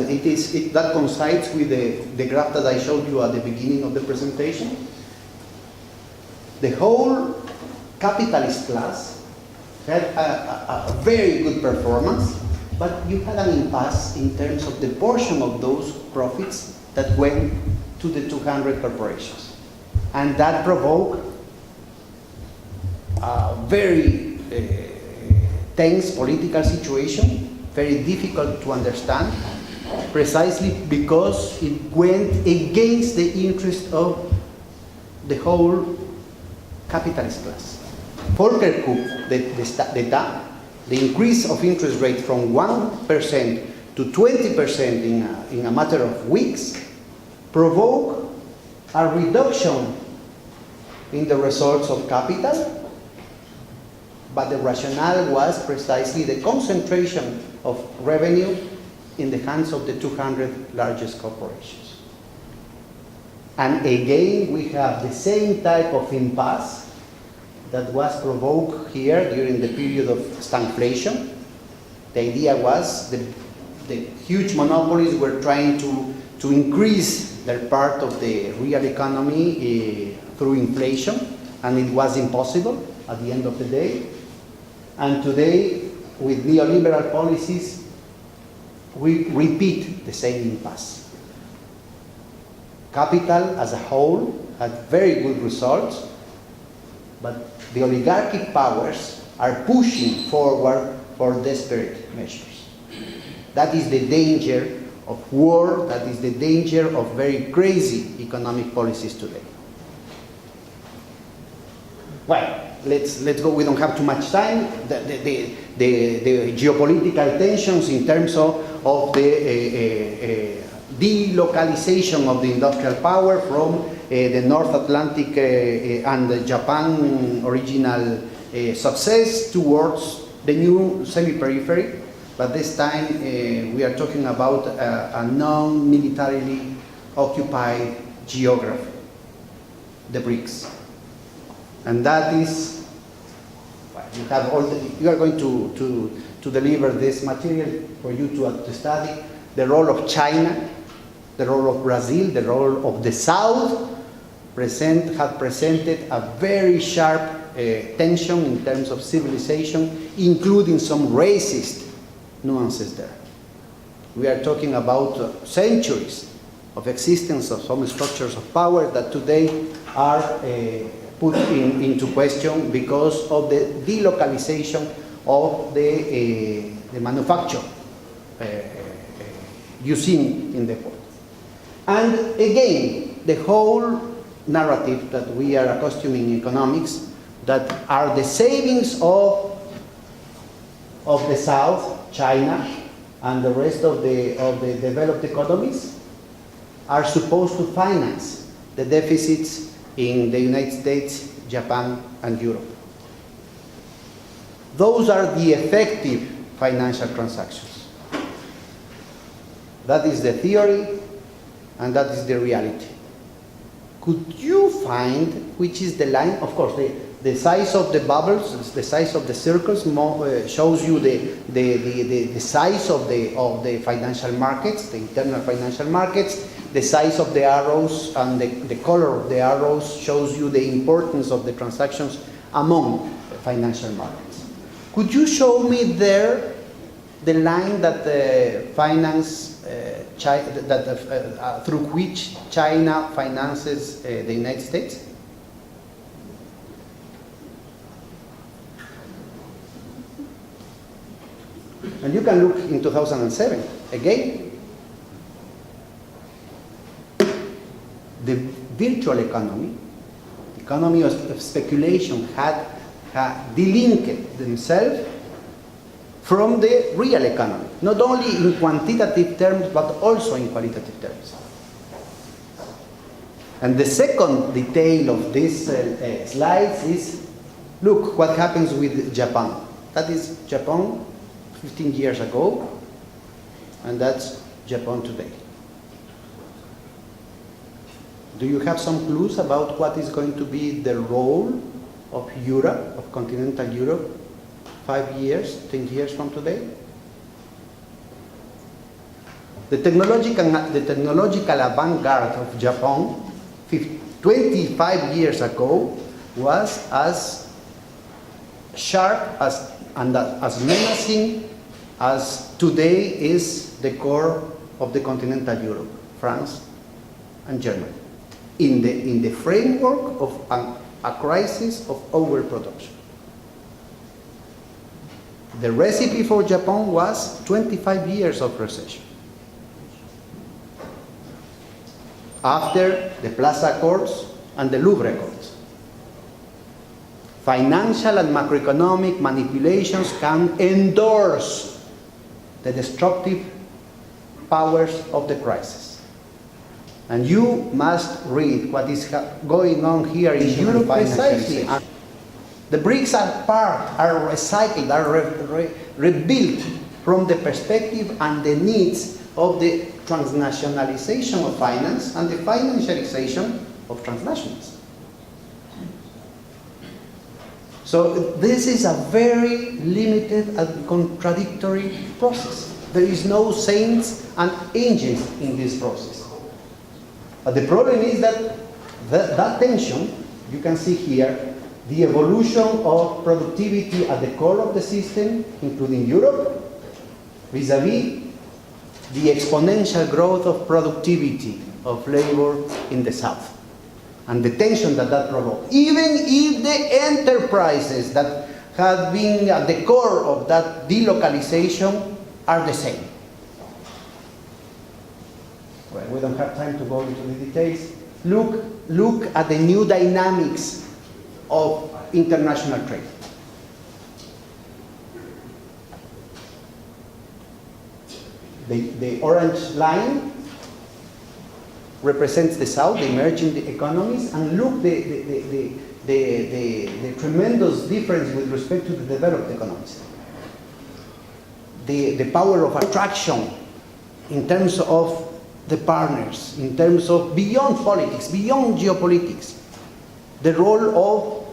that coincides with the graph that I showed you at the beginning of the presentation, the whole capitalist class had a very good performance, but you had an impasse in terms of the portion of those profits that went to the 200 corporations. And that provoked a very tense political situation, very difficult to understand, precisely because it went against the interest of the whole capitalist class. Volcker Kupp, the increase of interest rate from 1% to 20% in a matter of weeks provoked a reduction in the results of capital, but the rationale was precisely the concentration of revenue in the hands of the 200 largest corporations. And again, we have the same type of impasse that was provoked here during the period of stagflation. The idea was the huge monopolies were trying to increase their part of the real economy through inflation, and it was impossible at the end of the day. And today, with neoliberal policies, we repeat the same impasse. Capital as a whole had very good results, but the oligarchic powers are pushing forward for desperate measures. That is the danger of war, that is the danger of very crazy economic policies today. Well, let's go. We don't have too much time. The geopolitical tensions in terms of the delocalization of the industrial power from the North Atlantic and the Japan original success towards the new semi-periphery. But this time we are talking about a non-militarily occupied geography, the BRICS. And that is, well, you are going to deliver this material for you to study the role of China, the role of Brazil, the role of the South had presented a very sharp tension in terms of civilization, including some racist nuances there. We are talking about centuries of existence of some structures of power that today are put into question because of the delocalization of the manufacture you see in the port. And again, the whole narrative that we are accustomed in economics, that are the savings of the South, China, and the rest of the developed economies, are supposed to finance the deficits in the United States, Japan, and Europe. Those are the effective financial transactions. That is the theory, and that is the reality. Could you find which is the line? Of course, the size of the bubbles, the size of the circles shows you the size of the financial markets, the internal financial markets. The size of the arrows and the color of the arrows shows you the importance of the transactions among the financial markets. Could you show me there the line that through which China finances the United States? And you can look in 2007 again. The virtual economy of speculation had delinked themselves from the real economy, not only in quantitative terms, but also in qualitative terms. And the second detail of this slides is, look what happens with Japan. That is Japan 15 years ago, and that's Japan today. Do you have some clues about what is going to be the role of Europe, of continental Europe, 5 years, 10 years from today? The technological avant-garde of Japan 25 years ago was as sharp and as menacing as today is the core of the continental Europe, France and Germany, in the framework of a crisis of overproduction. The recipe for Japan was 25 years of recession. After the Plaza Accords and the Louvre Accords, financial and macroeconomic manipulations can endorse the destructive powers of the crisis. And you must read what is going on here in Europe precisely. The BRICS are recycled, are rebuilt from the perspective and the needs of the transnationalization of finance and the financialization of transnationals. So this is a very limited and contradictory process. There is no saints and angels in this process. But the problem is that that tension, you can see here, the evolution of productivity at the core of the system, including Europe, vis-a-vis the exponential growth of productivity of labor in the South, and the tension that provoked. Even if the enterprises that have been at the core of that delocalization are the same. Well, we don't have time to go into the details. Look at the new dynamics of international trade. The orange line represents the South, the emerging economies, and look the tremendous difference with respect to the developed economies. The power of attraction in terms of the partners, in terms of beyond politics, beyond geopolitics, the role of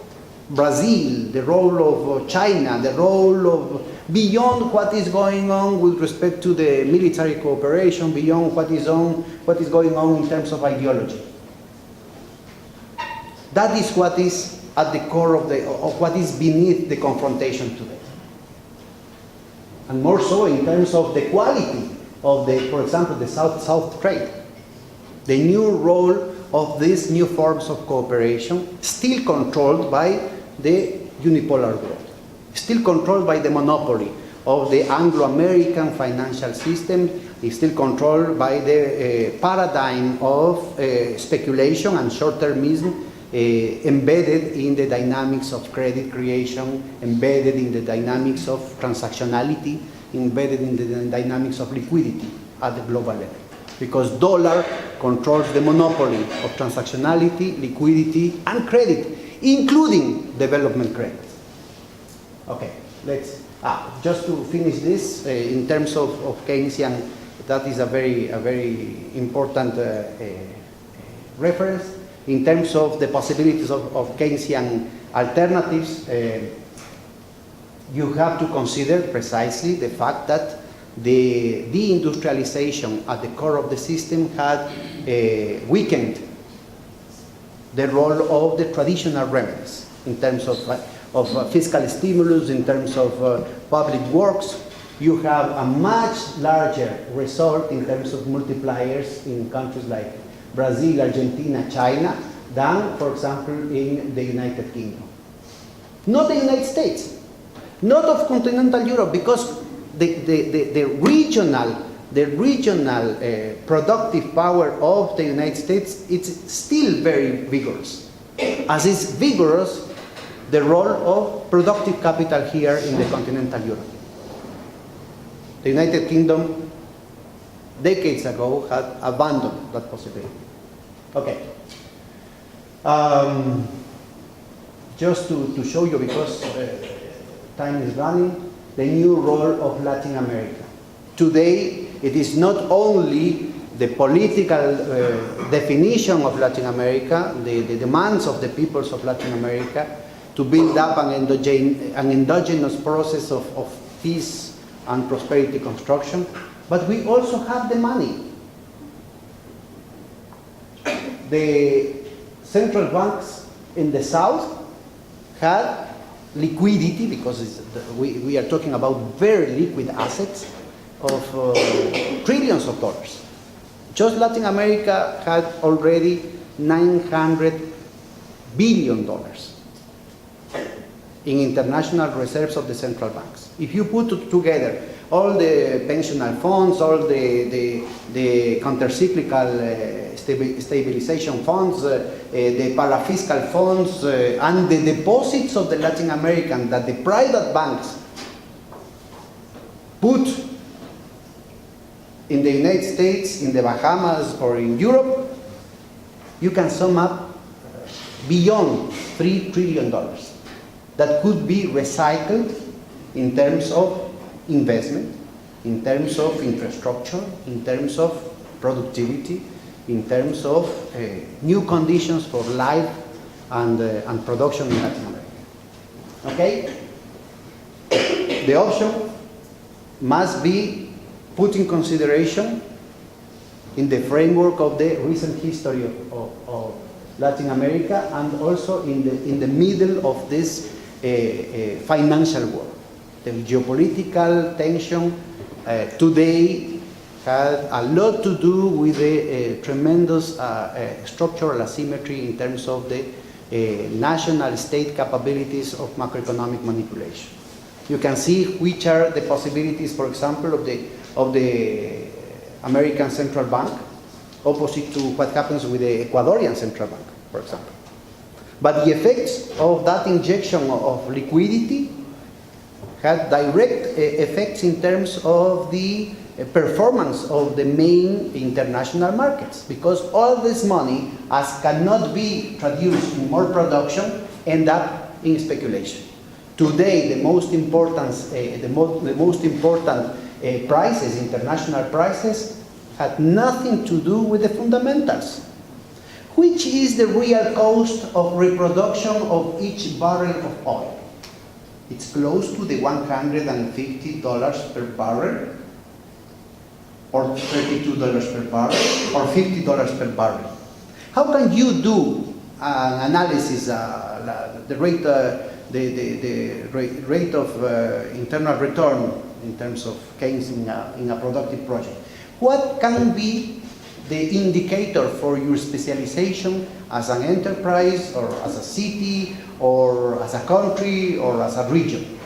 Brazil, the role of China, the role of beyond what is going on with respect to the military cooperation, beyond what is going on in terms of ideology. That is what is at the core of what is beneath the confrontation today. And more so in terms of the quality of for example, the South-South trade. The new role of these new forms of cooperation, still controlled by the unipolar world, still controlled by the monopoly of the Anglo-American financial system, is still controlled by the paradigm of speculation and short-termism embedded in the dynamics of credit creation, embedded in the dynamics of transactionality, embedded in the dynamics of liquidity at the global level. Because dollar controls the monopoly of transactionality, liquidity, and credit, including development credit. Okay, let's, just to finish this, in terms of Keynesian, that is a very important reference. In terms of the possibilities of Keynesian alternatives, you have to consider precisely the fact that the deindustrialization at the core of the system had weakened the role of the traditional remedies in terms of fiscal stimulus, in terms of public works. You have a much larger result in terms of multipliers in countries like Brazil, Argentina, China, than, for example, in the United Kingdom. Not the United States, not of continental Europe, because the regional productive power of the United States, it's still very vigorous. As is vigorous the role of productive capital here in the continental Europe. The United Kingdom, decades ago, had abandoned that possibility. Okay. Just to show you, because time is running, the new role of Latin America. Today, it is not only the political definition of Latin America, the demands of the peoples of Latin America to build up an endogenous process of peace and prosperity construction, but we also have the money. The central banks in the south had liquidity, because we are talking about very liquid assets of trillions of dollars. Just Latin America had already $900 billion in international reserves of the central banks. If you put together all the pensional funds, all the counter-cyclical stabilization funds, the parafiscal funds, and the deposits of the Latin American that the private banks put in the United States, in the Bahamas, or in Europe, you can sum up beyond $3 trillion that could be recycled in terms of investment, in terms of infrastructure, in terms of productivity, in terms of new conditions for life and production in Latin America. Okay? The option must be put in consideration in the framework of the recent history of Latin America, and also in the middle of this financial war. The geopolitical tension today had a lot to do with the tremendous structural asymmetry in terms of the national state capabilities of macroeconomic manipulation. You can see which are the possibilities, for example, of the American Central Bank, opposite to what happens with the Ecuadorian Central Bank, for example. But the effects of that injection of liquidity had direct effects in terms of the performance of the main international markets, because all this money, as cannot be traduced in more production, end up in speculation. Today, the most important prices, international prices, had nothing to do with the fundamentals. Which is the real cost of reproduction of each barrel of oil? It's close to the $150 per barrel, or $32 per barrel, or $50 per barrel. How can you do an analysis, the rate of internal return in terms of gains in a productive project? What can be the indicator for your specialization as an enterprise, or as a city, or as a country, or as a region?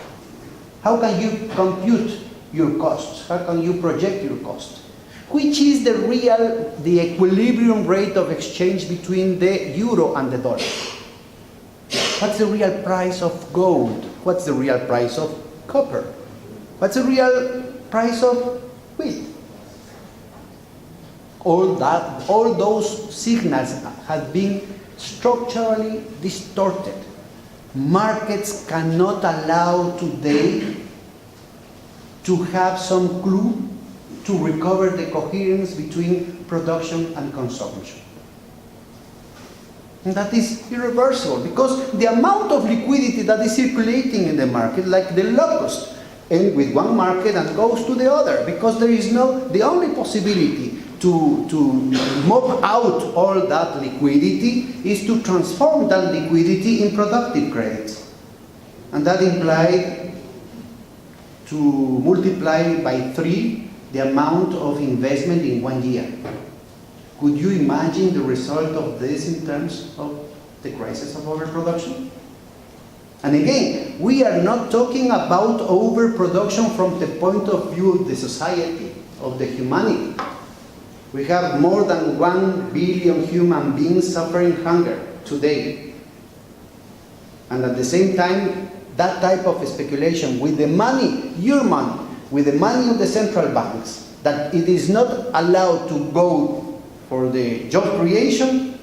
How can you compute your costs? How can you project your cost? Which is the equilibrium rate of exchange between the euro and the dollar? What's the real price of gold? What's the real price of copper? What's the real price of wheat? All those signals have been structurally distorted. Markets cannot allow today to have some clue to recover the coherence between production and consumption. And that is irreversible, because the amount of liquidity that is circulating in the market, like the locust, ends with one market and goes to the other, because there is the only possibility to mop out all that liquidity is to transform that liquidity in productive credits. And that implied to multiply by 3 the amount of investment in 1 year. Could you imagine the result of this in terms of the crisis of overproduction? And again, we are not talking about overproduction from the point of view of the society, of the humanity. We have more than 1 billion human beings suffering hunger today. And at the same time, that type of speculation with the money, your money, with the money of the central banks, that it is not allowed to go for the job creation,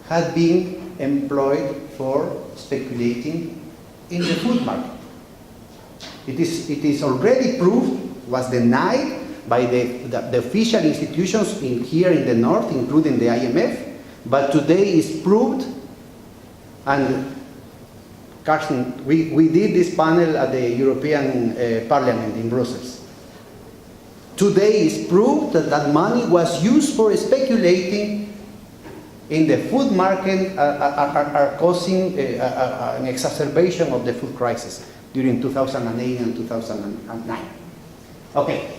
had been employed for speculating in the food market. It is already proved, was denied by the official institutions here in the north, including the IMF, but today is proved. And Carsten, we did this panel at the European Parliament in Brussels. Today is proved that that money was used for speculating in the food market, are causing an exacerbation of the food crisis during 2008 and 2009. Okay.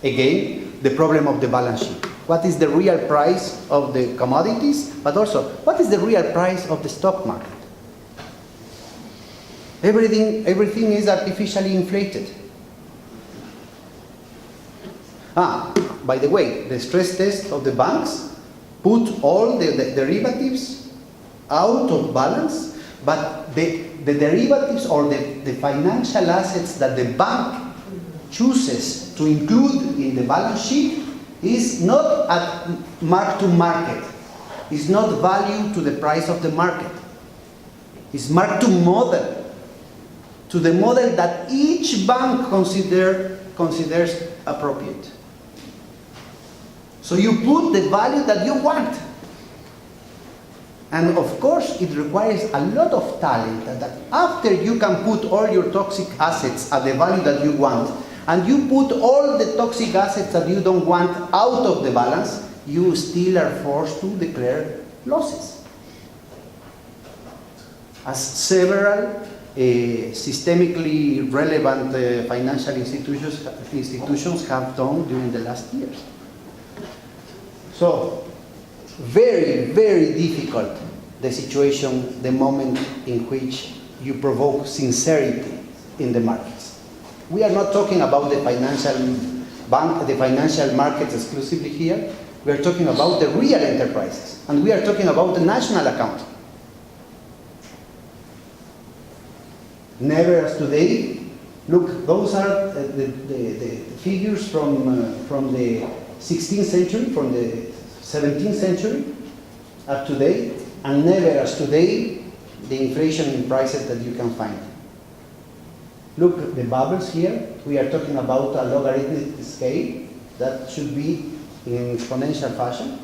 Again, the problem of the balance sheet. What is the real price of the commodities, but also what is the real price of the stock market? Everything is artificially inflated. By the way, the stress test of the banks put all the derivatives out of balance, but the derivatives or the financial assets that the bank chooses to include in the balance sheet is not at mark to market. It's not value to the price of the market. It's mark to model, to the model that each bank considers appropriate. So you put the value that you want. And of course, it requires a lot of talent that after you can put all your toxic assets at the value that you want, and you put all the toxic assets that you don't want out of the balance, you still are forced to declare losses. As several systemically relevant financial institutions have done during the last years. So, very, very difficult the situation, the moment in which you provoke sincerity in the markets. We are not talking about the financial markets exclusively here. We are talking about the real enterprises, and we are talking about the national account. never as today. Look, those are the figures from the 16th century, from the 17th century up to date, and never as today the inflation in prices that you can find. Look, the bubbles here, we are talking about a logarithmic scale that should be in exponential fashion.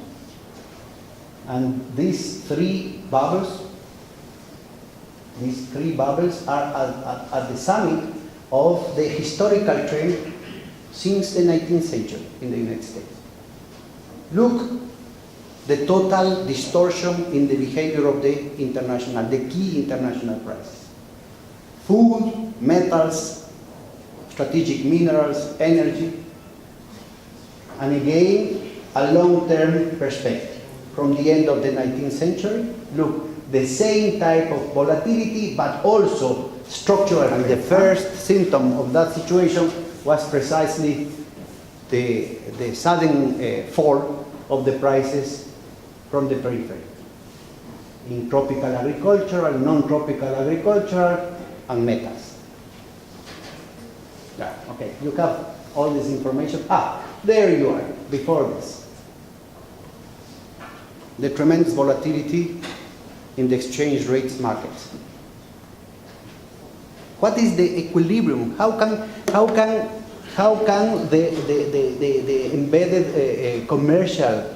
And these three bubbles are at the summit of the historical trend since the 19th century in the United States. Look, the total distortion in the behavior of the key international prices. Food, metals, strategic minerals, energy, and again, a long-term perspective. From the end of the 19th century, look, the same type of volatility, but also structural. And the first symptom of that situation was precisely the sudden fall of the prices from the periphery in tropical agricultural, non-tropical agricultural, and metals. Yeah, okay, you have all this information. There you are, before this. The tremendous volatility in the exchange rates markets. What is the equilibrium? How can the embedded commercial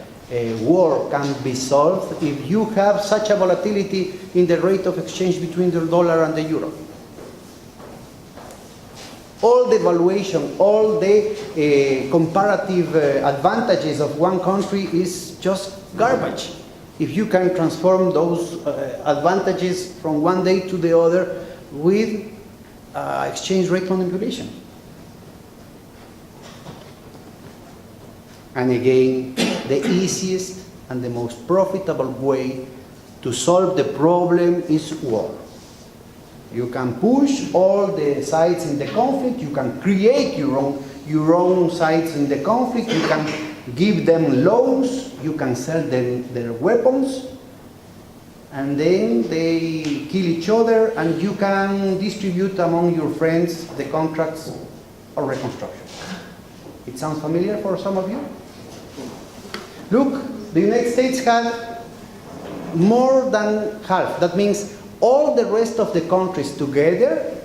war can be solved if you have such a volatility in the rate of exchange between the dollar and the euro? All the valuation, all the comparative advantages of one country is just garbage. If you can transform those advantages from one day to the other with exchange rate manipulation. And again, the easiest and the most profitable way to solve the problem is war. You can push all the sides in the conflict, you can create your own sides in the conflict, you can give them loans, you can sell them their weapons, and then they kill each other, and you can distribute among your friends the contracts of reconstruction. It sounds familiar for some of you? Look, the United States had more than half. That means all the rest of the countries together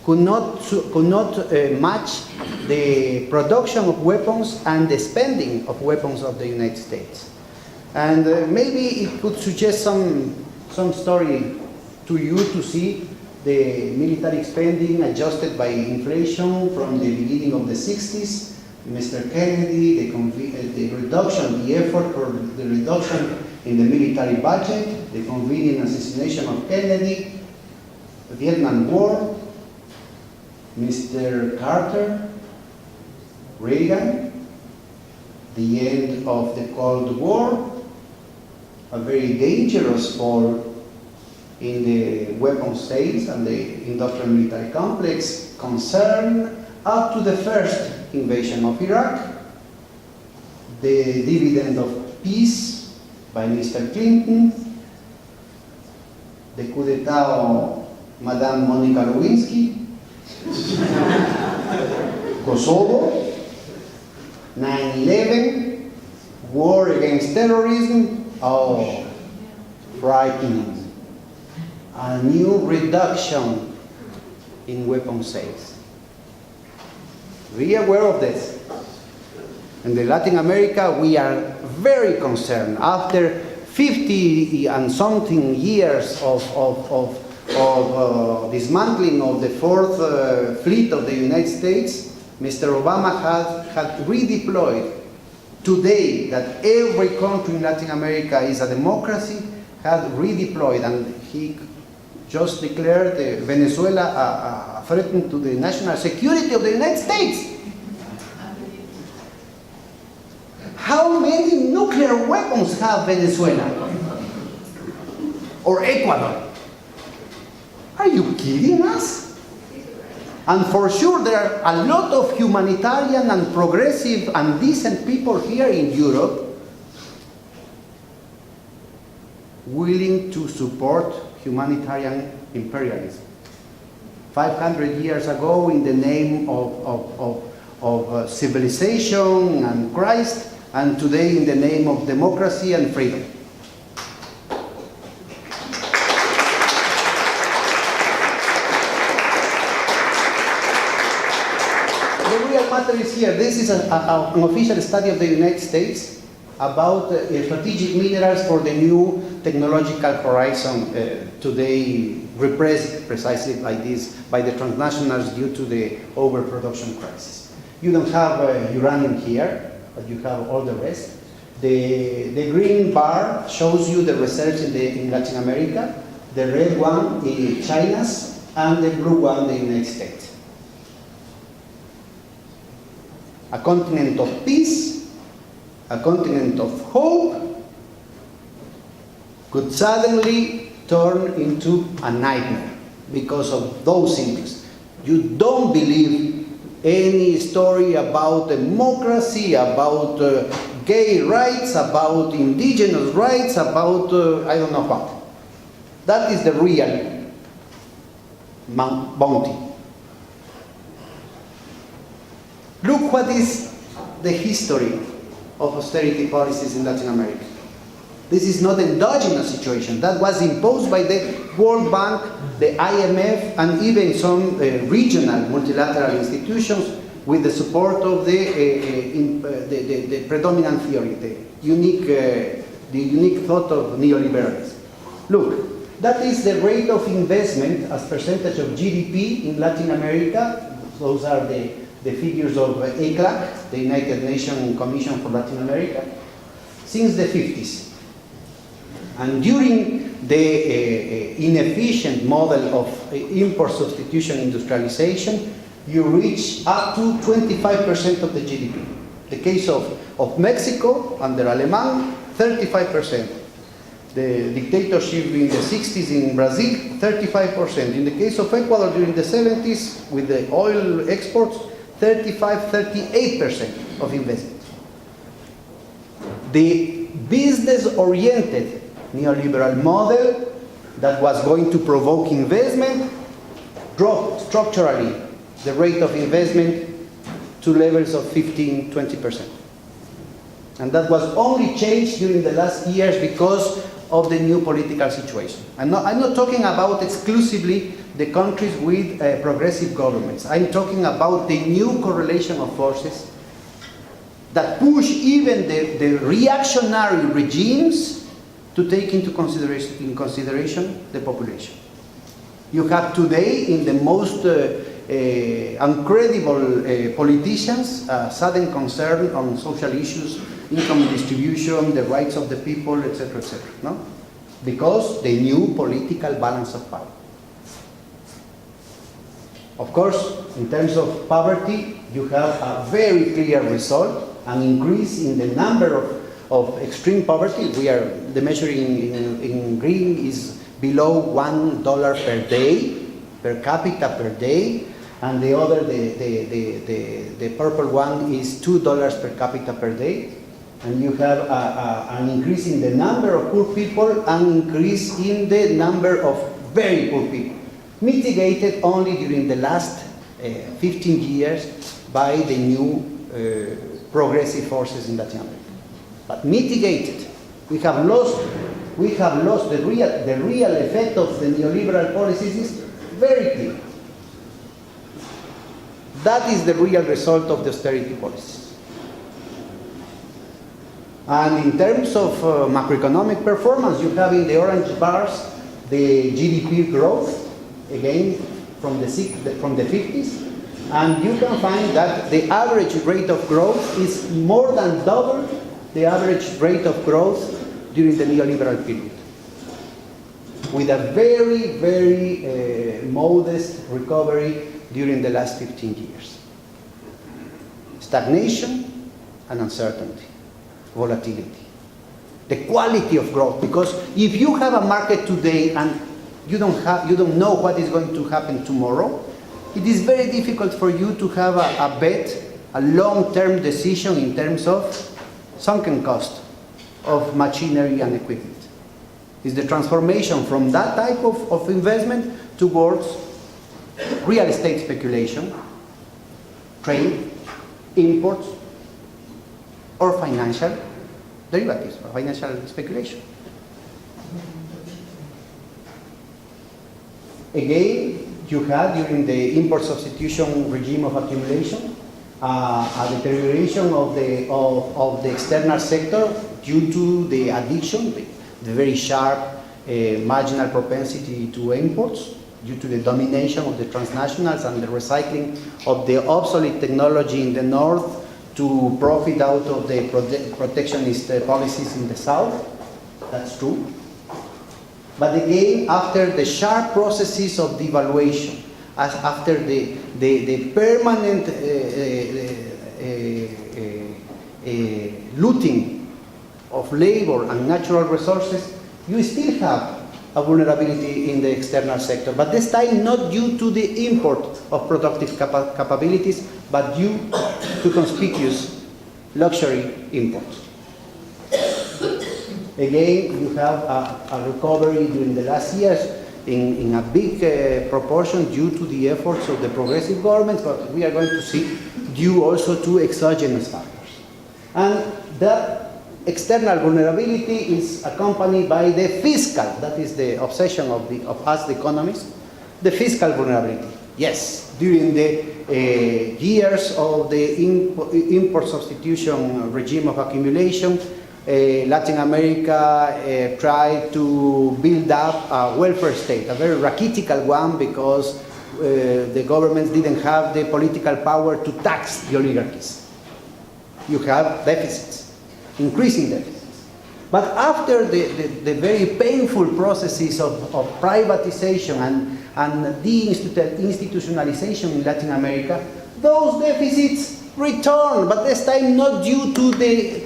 could not match the production of weapons and the spending of weapons of the United States. And maybe it could suggest some story to you to see the military spending adjusted by inflation from the beginning of the 60s. Mr. Kennedy, the reduction, the effort for the reduction in the military budget, the convenient assassination of Kennedy, the Vietnam War, Mr. Carter, Reagan, the end of the Cold War, a very dangerous fall in the weapons sales and the industrial military complex concern up to the first invasion of Iraq, the dividend of peace by Mr. Clinton, the coup d'etat of Madame Monica Lewinsky, Kosovo, 9/11, war against terrorism, frightening. A new reduction in weapon sales. Be aware of this. In Latin America, we are very concerned. After 50 and something years of dismantling of the Fourth Fleet of the United States, Mr. Obama had redeployed. Today, that every country in Latin America is a democracy, had redeployed, and he just declared Venezuela a threat to the national security of the United States. How many nuclear weapons have Venezuela? Or Ecuador? Are you kidding us? And for sure there are a lot of humanitarian and progressive and decent people here in Europe willing to support humanitarian imperialism. 500 years ago in the name of civilization and Christ, and today in the name of democracy and freedom. The real matter is here. This is an official study of the United States about strategic minerals for the new technological horizon today repressed precisely by the transnationals due to the overproduction crisis. You don't have uranium here, but you have all the rest. The green bar shows you the reserves in Latin America, the red one is China's, and the blue one the United States. A continent of peace, a continent of hope, could suddenly turn into a nightmare because of those interests. You don't believe any story about democracy, about gay rights, about indigenous rights, about I don't know what. That is the real bounty. Look what is the history of austerity policies in Latin America. This is not an endogenous situation. That was imposed by the World Bank, the IMF, and even some regional multilateral institutions with the support of the predominant theory, the unique thought of neoliberalism. Look, that is the rate of investment as percentage of GDP in Latin America. Those are the figures of ECLAC, the United Nations Commission for Latin America, since the 50s. And during the inefficient model of import substitution industrialization, you reach up to 25% of the GDP. The case of Mexico under Alemán, 35%. The dictatorship in the 60s in Brazil, 35%. In the case of Ecuador during the 70s with the oil exports, 38% of investment. The business-oriented neoliberal model that was going to provoke investment dropped structurally the rate of investment to levels of 15-20%. And that was only changed during the last years because of the new political situation. I'm not talking about exclusively the countries with progressive governments. I'm talking about the new correlation of forces that push even the reactionary regimes to take into consideration the population. You have today in the most incredible politicians sudden concern on social issues, income distribution, the rights of the people, etc., no? Because the new political balance of power. Of course, in terms of poverty, you have a very clear result, an increase in the number of extreme poverty. The measuring in green is below $1 per day, per capita per day, and the other, the purple one is $2 per capita per day. And you have an increase in the number of poor people, an increase in the number of very poor people, mitigated only during the last 15 years by the new progressive forces in Latin America. But mitigated. We have lost the real effect of the neoliberal policies is very clear. That is the real result of the austerity policies. And in terms of macroeconomic performance, you have in the orange bars the GDP growth, again from the 50s, and you can find that the average rate of growth is more than double the average rate of growth during the neoliberal period, with a very, very modest recovery during the last 15 years. Stagnation and uncertainty. Volatility, the quality of growth, because if you have a market today and you don't know what is going to happen tomorrow, it is very difficult for you to have a bet, a long-term decision in terms of sunken cost of machinery and equipment. It's the transformation from that type of investment towards real estate speculation, trade, imports, or financial derivatives, or financial speculation. Again, you had during the import substitution regime of accumulation a deterioration of the external sector due to the addiction, the very sharp marginal propensity to imports, due to the domination of the transnationals and the recycling of the obsolete technology in the north to profit out of the protectionist policies in the south. That's true. But again, after the sharp processes of devaluation, after the permanent looting of labor and natural resources, you still have a vulnerability in the external sector, but this time not due to the import of productive capabilities, but due to conspicuous luxury imports. Again, you have a recovery during the last years in a big proportion due to the efforts of the progressive government, but we are going to see due also to exogenous factors. And that external vulnerability is accompanied by the fiscal, that is the obsession of us, the economists, the fiscal vulnerability. Yes, during the years of the import substitution regime of accumulation, Latin America tried to build up a welfare state, a very racketical one, because the governments didn't have the political power to tax the oligarchies. You have deficits, increasing deficits. But after the very painful processes of privatization and deinstitutionalization in Latin America, those deficits return, but this time not due to the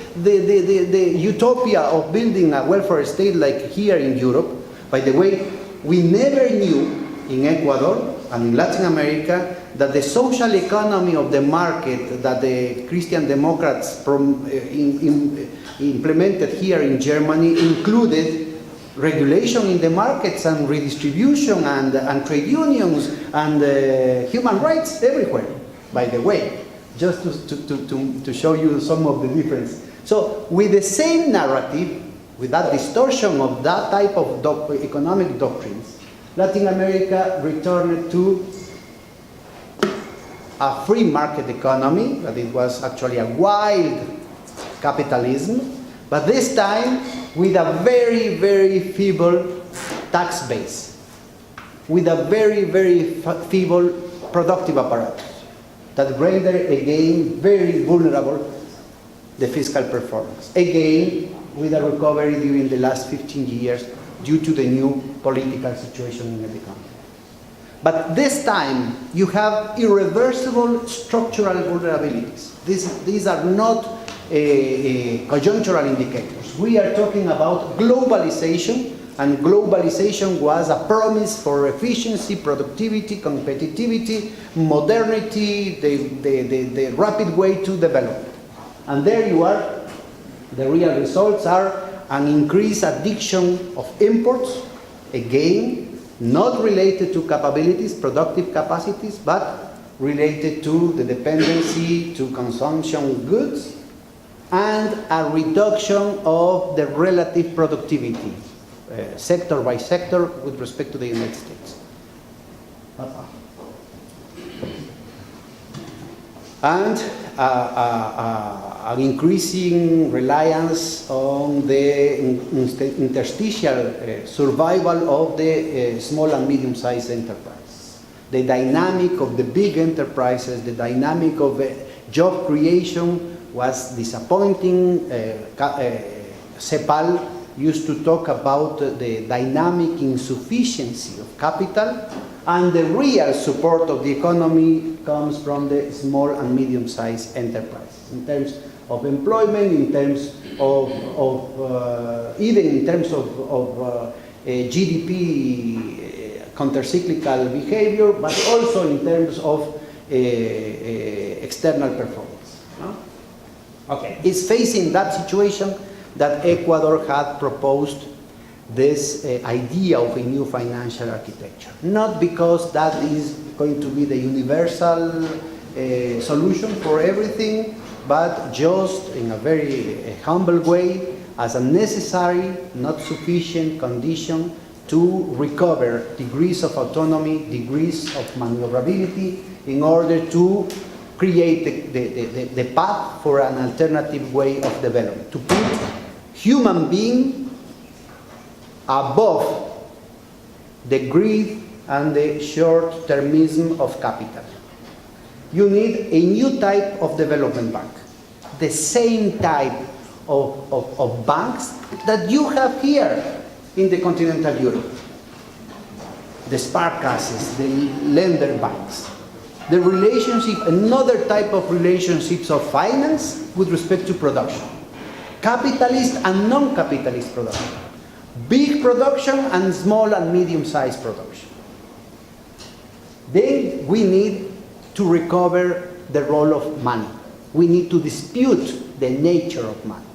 utopia of building a welfare state like here in Europe. By the way, we never knew in Ecuador and in Latin America that the social economy of the market that the Christian Democrats implemented here in Germany included regulation in the markets and redistribution and trade unions and human rights everywhere, by the way, just to show you some of the difference. So with the same narrative, with that distortion of that type of economic doctrines, Latin America returned to a free market economy, but it was actually a wild capitalism, but this time with a very, very feeble tax base, with a very, very feeble productive apparatus that render again very vulnerable the fiscal performance. Again, with a recovery during the last 15 years due to the new political situation in the country. But this time, you have irreversible structural vulnerabilities. These are not conjunctural indicators. We are talking about globalization, and globalization was a promise for efficiency, productivity, competitivity, modernity, the rapid way to develop. And there you are. The real results are an increased addiction of imports, again, not related to capabilities, productive capacities, but related to the dependency to consumption goods, and a reduction of the relative productivity, sector by sector, with respect to the United States. And an increasing reliance on the interstitial survival of the small and medium-sized enterprises. The dynamic of the big enterprises, the dynamic of job creation was disappointing. CEPAL used to talk about the dynamic insufficiency of capital, and the real support of the economy comes from the small and medium-sized enterprises in terms of employment, in terms of even in terms of GDP countercyclical behavior, but also in terms of external performance. No? Okay, it's facing that situation that Ecuador had proposed this idea of a new financial architecture. Not because that is going to be the universal solution for everything, but just in a very humble way, as a necessary, not sufficient condition to recover degrees of autonomy, degrees of maneuverability, in order to create the path for an alternative way of development, to put human being above the greed and the short-termism of capital. You need a new type of development bank, the same type of banks that you have here in the continental Europe. The Sparkasses, the lender banks, the relationship, another type of relationships of finance with respect to production. Capitalist and non-capitalist production. Big production and small and medium-sized production. Then we need to recover the role of money. We need to dispute the nature of money.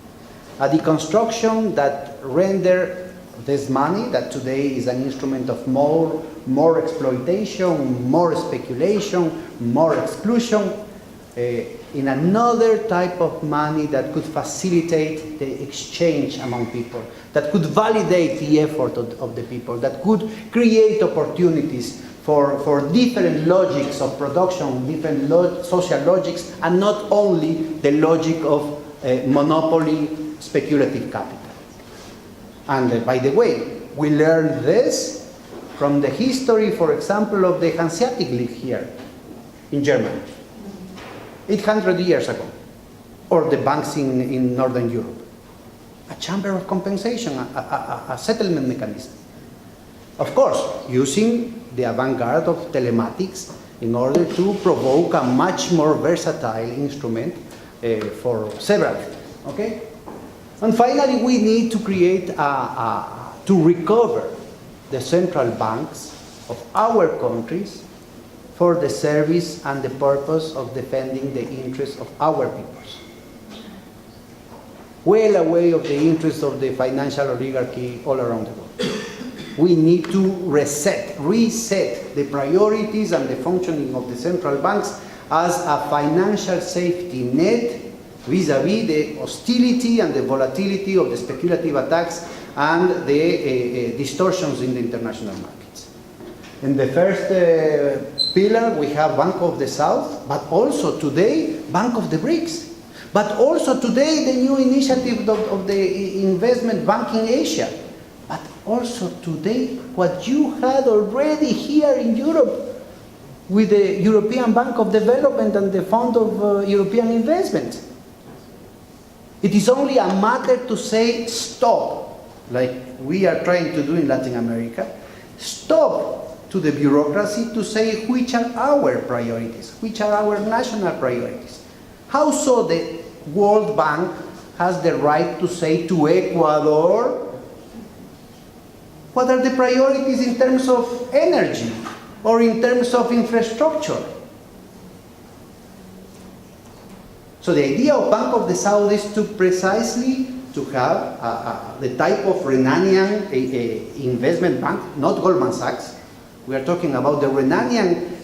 A deconstruction that render this money, that today is an instrument of more exploitation, more speculation, more exclusion, in another type of money that could facilitate the exchange among people, that could validate the effort of the people, that could create opportunities for different logics of production, different social logics, and not only the logic of monopoly speculative capital. And by the way, we learned this from the history, for example, of the Hanseatic League here in Germany, 800 years ago, or the banks in Northern Europe. A chamber of compensation, a settlement mechanism. Of course, using the avant-garde of telematics in order to provoke a much more versatile instrument for several things, okay? And finally, we need to create, to recover the central banks of our countries for the service and the purpose of defending the interests of our peoples. Well away of the interests of the financial oligarchy all around the world. We need to reset the priorities and the functioning of the central banks as a financial safety net vis-à-vis the hostility and the volatility of the speculative attacks and the distortions in the international markets. In the first pillar, we have Bank of the South, but also today, Bank of the BRICS. But also today, the new initiative of the investment bank in Asia. But also today, what you had already here in Europe with the European Bank of Development and the Fund of European Investment. It is only a matter to say stop, like we are trying to do in Latin America. Stop to the bureaucracy to say which are our priorities, which are our national priorities. How so the World Bank has the right to say to Ecuador, what are the priorities in terms of energy or in terms of infrastructure? So the idea of Bank of the South is to precisely to have the type of Renanian investment bank, not Goldman Sachs. We are talking about the Renanian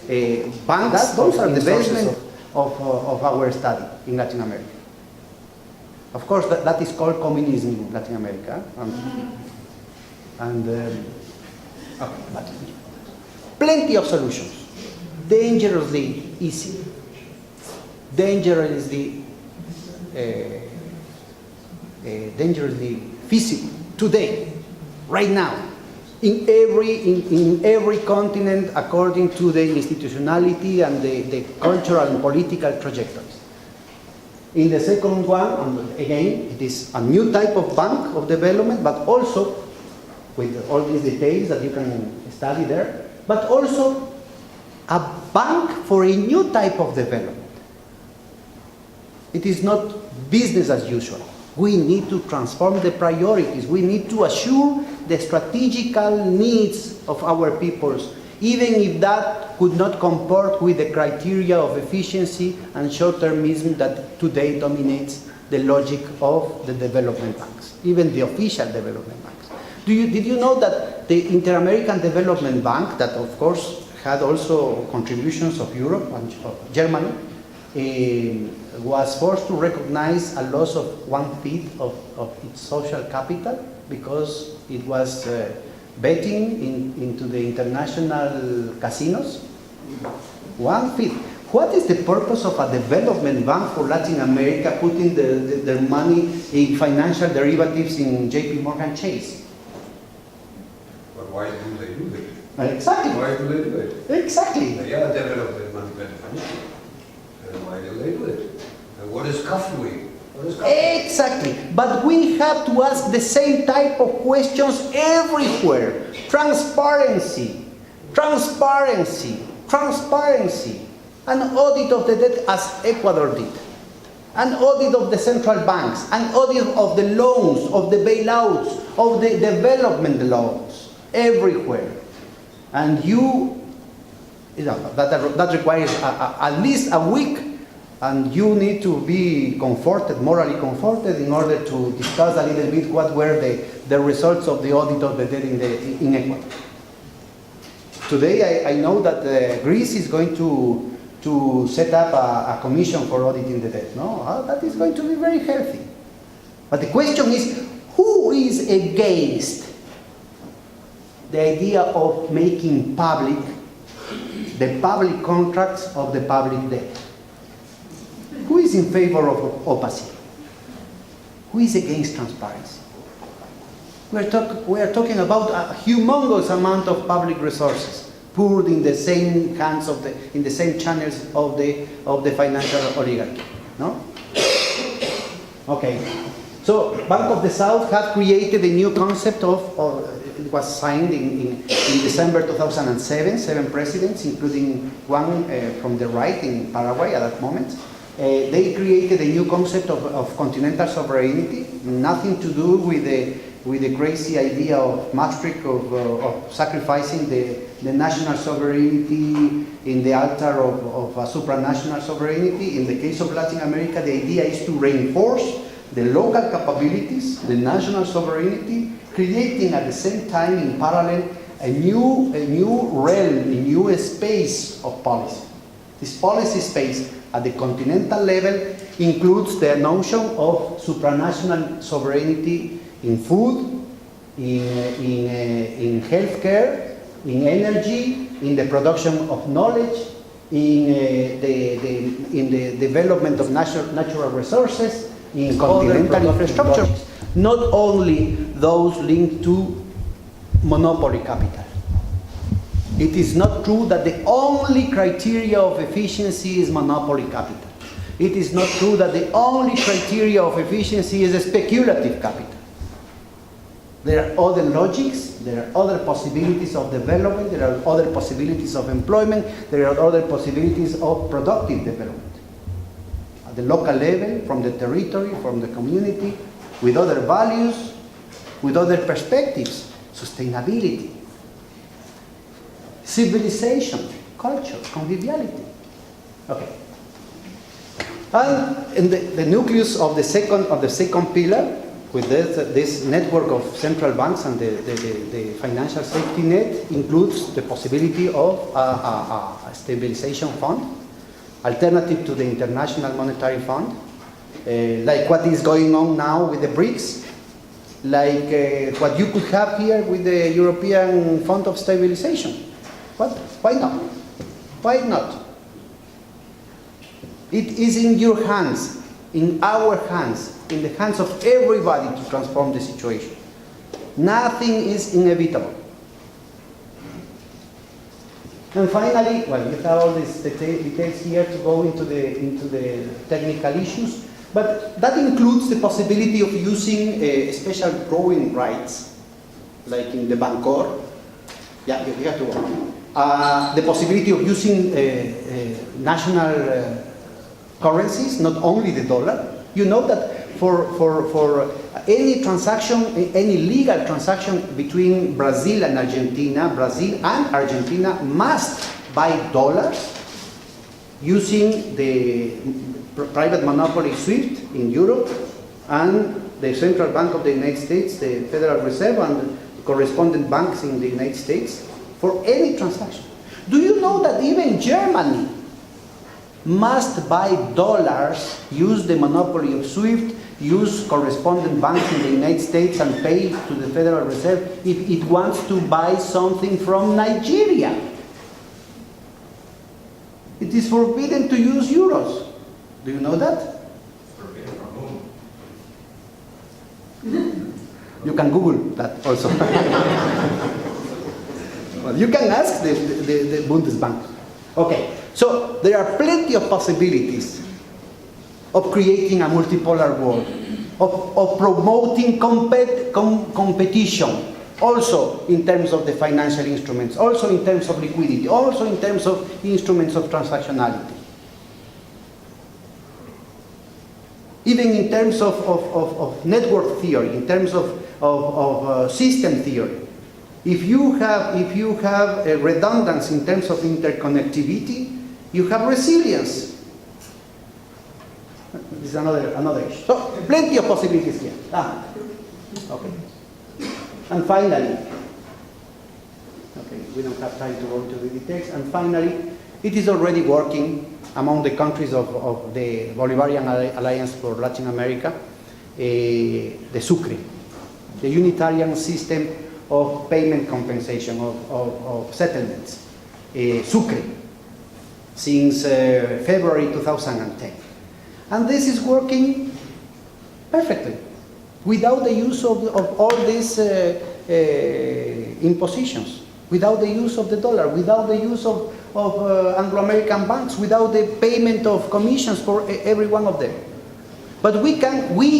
banks. Those are the investment of our study in Latin America. Of course, that is called communism in Latin America. But plenty of solutions. Dangerously easy. Dangerously feasible today, right now, in every continent, according to the institutionality and the cultural and political trajectories. In the second one, again, it is a new type of bank of development, but also with all these details that you can study there, but also a bank for a new type of development. It is not business as usual. We need to transform the priorities. We need to assure the strategical needs of our peoples, even if that could not comport with the criteria of efficiency and short-termism that today dominates the logic of the development banks, even the official development banks. Did you know that the Inter-American Development Bank, that of course had also contributions of Europe and Germany, was forced to recognize a loss of 1/5 of its social capital because it was betting into the international casinos? 1/5. What is the purpose of a development bank for Latin America putting their money in financial derivatives in JP Morgan Chase? But why do they do it? Exactly. Why do they do it? Exactly. They are development money better. And why do they do it? And what is CAF doing? What is CAF doing? Exactly. But we have to ask the same type of questions everywhere. Transparency. Transparency. Transparency. An audit of the debt as Ecuador did. An audit of the central banks. An audit of the loans, of the bailouts, of the development loans. Everywhere. And that requires at least a week, and you need to be comforted, morally comforted, in order to discuss a little bit what were the results of the audit of the debt in Ecuador. Today I know that Greece is going to set up a commission for auditing the debt. No, that is going to be very healthy. But the question is, who is against the idea of making public the public contracts of the public debt? Who is in favor of opacity? Who is against transparency? We are talking about a humongous amount of public resources poured in the same hands in the same channels of the financial oligarchy. No? Okay. So Bank of the South had created a new concept it was signed in December 2007, 7 presidents, including one from the right in Paraguay at that moment. They created a new concept of continental sovereignty, nothing to do with the crazy idea of Maastricht of sacrificing the national sovereignty in the altar of a supranational sovereignty. In the case of Latin America, the idea is to reinforce the local capabilities, the national sovereignty, creating at the same time in parallel a new realm, a new space of policy. This policy space at the continental level includes the notion of supranational sovereignty in food, in healthcare, in energy, in the production of knowledge, in the development of natural resources, in continental infrastructure, not only those linked to monopoly capital. It is not true that the only criteria of efficiency is monopoly capital. It is not true that the only criteria of efficiency is a speculative capital. There are other logics, there are other possibilities of development, there are other possibilities of employment, there are other possibilities of productive development. At the local level, from the territory, from the community, with other values, with other perspectives, sustainability, civilization, culture, conviviality. Okay. And in the nucleus of the second pillar, with this network of central banks and the financial safety net, includes the possibility of a stabilization fund, alternative to the International Monetary Fund, like what is going on now with the BRICS, like what you could have here with the European Fund of Stabilization. But why not? Why not? It is in your hands, in our hands, in the hands of everybody to transform the situation. Nothing is inevitable. And finally, well, you have all these details here to go into the technical issues, but that includes the possibility of using special drawing rights, like in the Bancor. Yeah, you have to go. The possibility of using national currencies, not only the dollar. You know that for any transaction, any legal transaction between Brazil and Argentina, Brazil and Argentina must buy dollars using the private monopoly SWIFT in Europe and the Central Bank of the United States, the Federal Reserve, and the correspondent banks in the United States for any transaction. Do you know that even Germany must buy dollars, use the monopoly of SWIFT, use correspondent banks in the United States and pay to the Federal Reserve if it wants to buy something from Nigeria? It is forbidden to use euros. Do you know that? Forbidden from whom? You can Google that also. Well, you can ask the Bundesbank. Okay, so there are plenty of possibilities of creating a multipolar world, of promoting competition, also in terms of the financial instruments, also in terms of liquidity, also in terms of instruments of transactionality. Even in terms of network theory, in terms of system theory. If you have a redundancy in terms of interconnectivity, you have resilience. This is another issue. So plenty of possibilities here. Okay. And finally, okay, we don't have time to go into the details. And finally, it is already working among the countries of the Bolivarian Alliance for Latin America, the Sucre, the Unitarian System of Payment Compensation, of settlements, Sucre, since February 2010. And this is working perfectly, without the use of all these impositions, without the use of the dollar, without the use of Anglo-American banks, without the payment of commissions for every one of them. But we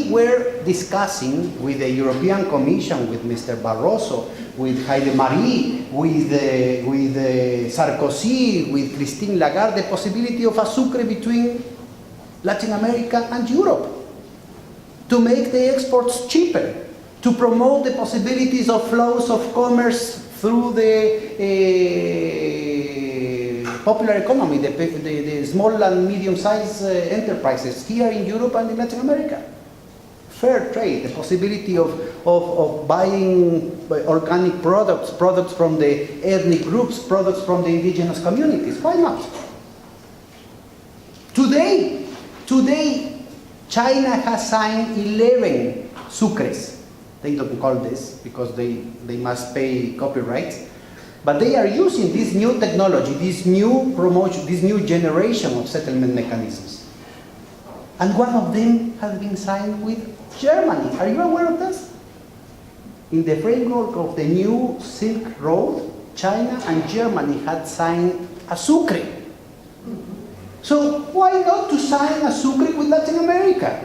were discussing with the European Commission, with Mr. Barroso, with Heide Marie, with Sarkozy, with Christine Lagarde, the possibility of a Sucre between Latin America and Europe, to make the exports cheaper, to promote the possibilities of flows of commerce through the popular economy, the small and medium-sized enterprises here in Europe and in Latin America. Fair trade, the possibility of buying organic products from the ethnic groups, products from the indigenous communities. Why not? Today, China has signed 11 sucres. They don't call this because they must pay copyrights. But they are using this new technology, this new promotion, this new generation of settlement mechanisms. And one of them has been signed with Germany. Are you aware of this? In the framework of the new Silk Road, China and Germany had signed a sucre. So why not to sign a sucre with Latin America?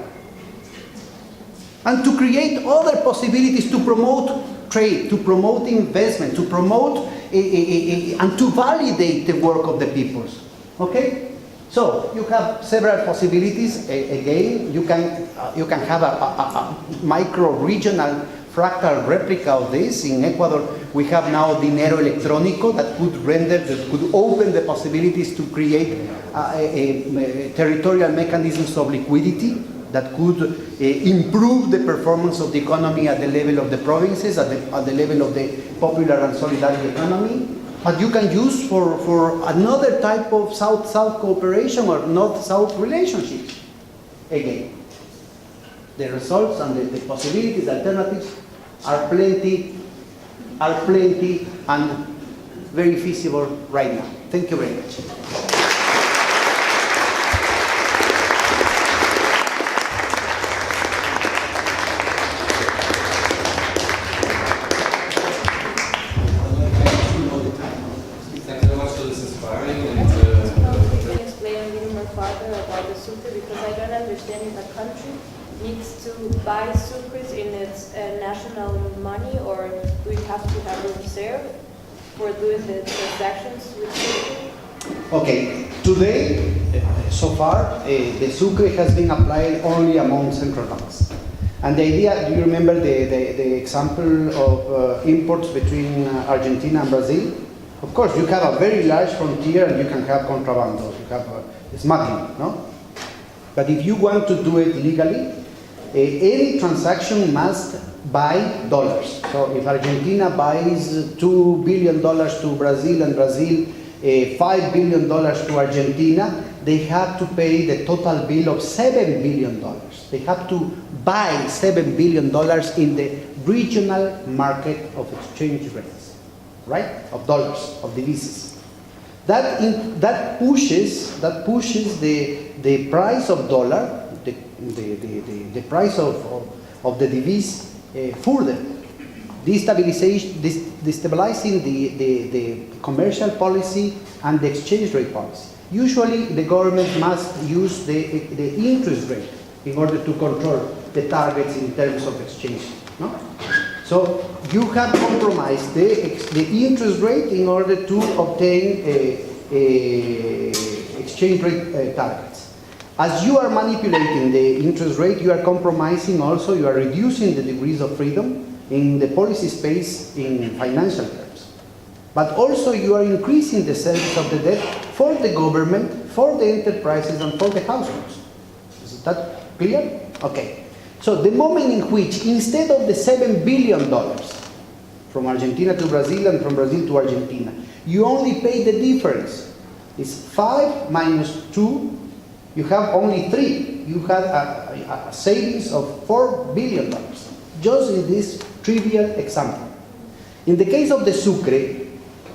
And to create other possibilities to promote trade, to promote investment, to promote and to validate the work of the peoples. Okay? So you have several possibilities. Again, you can have a micro-regional fractal replica of this. In Ecuador, we have now dinero electrónico that could open the possibilities to create territorial mechanisms of liquidity that could improve the performance of the economy at the level of the provinces, at the level of the popular and solidarity economy. But you can use for another type of South-South cooperation or North-South relationships. Again, the results and the possibilities, the alternatives are plenty and very feasible right now. Thank you very much. Buy sucres in its national money, or do we have to have a reserve for doing the transactions with sucre? Okay, today, so far, the sucre has been applied only among central banks. And the idea, do you remember the example of imports between Argentina and Brazil? Of course, you have a very large frontier and you can have contrabando, you have smuggling, no? But if you want to do it legally, any transaction must buy dollars. So if Argentina buys $2 billion to Brazil and Brazil $5 billion to Argentina, they have to pay the total bill of $7 billion. They have to buy $7 billion in the regional market of exchange rates, right? Of dollars, of divisas. That pushes the price of dollar, the price of the divis further, destabilizing the commercial policy and the exchange rate policy. Usually the government must use the interest rate in order to control the targets in terms of exchange. No? So you have compromised the interest rate in order to obtain exchange rate targets. As you are manipulating the interest rate, you are compromising also, you are reducing the degrees of freedom in the policy space in financial terms. But also you are increasing the service of the debt for the government, for the enterprises, and for the households. Is that clear? Okay. So the moment in which, instead of the $7 billion from Argentina to Brazil and from Brazil to Argentina, you only pay the difference. It's 5 minus 2, you have only 3. You have a savings of $4 billion, just in this trivial example. In the case of the Sucre,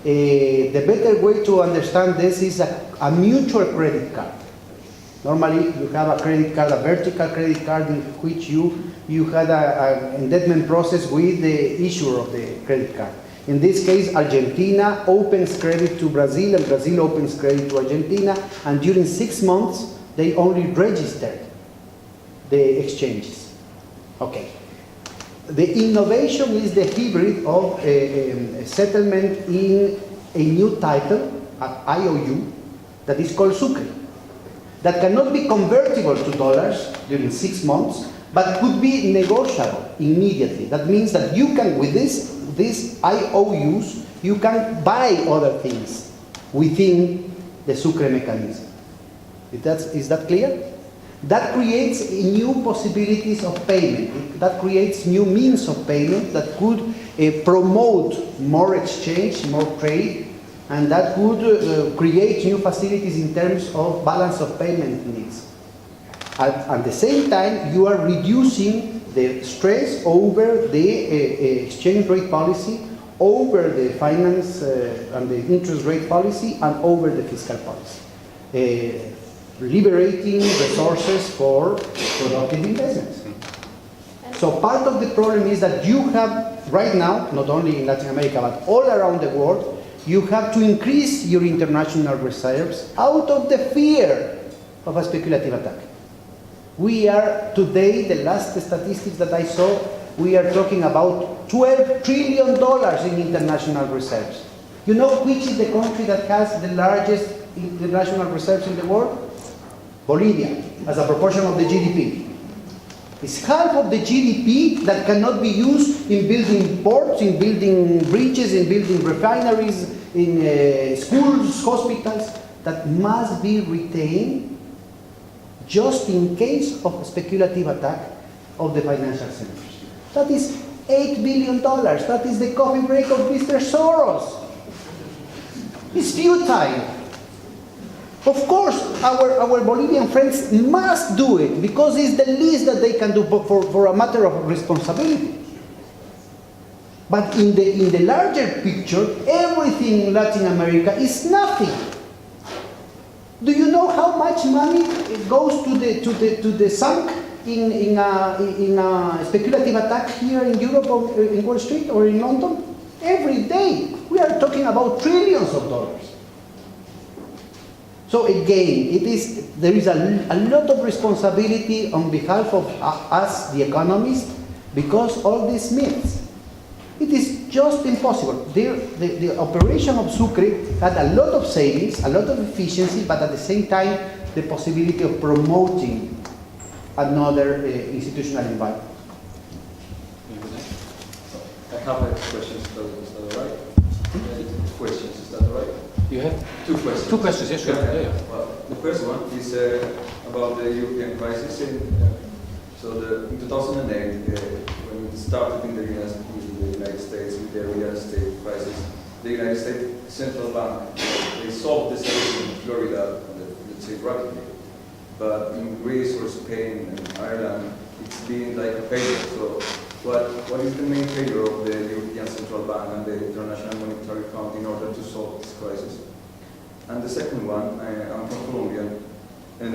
the better way to understand this is a mutual credit card. Normally, you have a credit card, a vertical credit card, in which you had an indebtment process with the issuer of the credit card. In this case, Argentina opens credit to Brazil, and Brazil opens credit to Argentina, and during 6 months, they only registered the exchanges. Okay. The innovation is the hybrid of a settlement in a new title, an IOU, that is called Sucre, that cannot be convertible to dollars during 6 months, but could be negotiable immediately. That means that you can, with these IOUs, you can buy other things within the Sucre mechanism. Is that clear? That creates new possibilities of payment. That creates new means of payment that could promote more exchange, more trade, and that could create new facilities in terms of balance of payment needs. At the same time, you are reducing the stress over the exchange rate policy, over the finance and the interest rate policy, and over the fiscal policy. Liberating resources for productive investments. So part of the problem is that you have, right now, not only in Latin America, but all around the world, you have to increase your international reserves out of the fear of a speculative attack. We are today, the last statistics that I saw, we are talking about $12 trillion in international reserves. You know which is the country that has the largest international reserves in the world? Bolivia, as a proportion of the GDP. It's half of the GDP that cannot be used in building ports, in building bridges, in building refineries, in schools, hospitals, that must be retained just in case of a speculative attack of the financial centers. That is $8 billion. That is the coffee break of Mr. Soros. It's futile. Of course, our Bolivian friends must do it because it's the least that they can do for a matter of responsibility. But in the larger picture, everything in Latin America is nothing. Do you know how much money goes to the sunk in a speculative attack here in Europe or in Wall Street or in London? Every day we are talking about trillions of dollars. So again, there is a lot of responsibility on behalf of us, the economists, because all these myths. It is just impossible. The operation of Sucre had a lot of savings, a lot of efficiency, but at the same time, the possibility of promoting another institutional environment. I have a question, is that all right? Questions, is that all right? You have 2 questions. 2 questions, yes, sure. Yeah. Yeah. Well, the first one is about the European crisis. So in 2008, when it started in the United States with the real estate crisis, the United States Central Bank, they solved the situation in Florida, let's say rapidly. But in Greece or Spain and Ireland, it's been like a failure. So what is the main failure of the European Central Bank and the International Monetary Fund in order to solve this crisis? And the second one, I'm from Colombia, and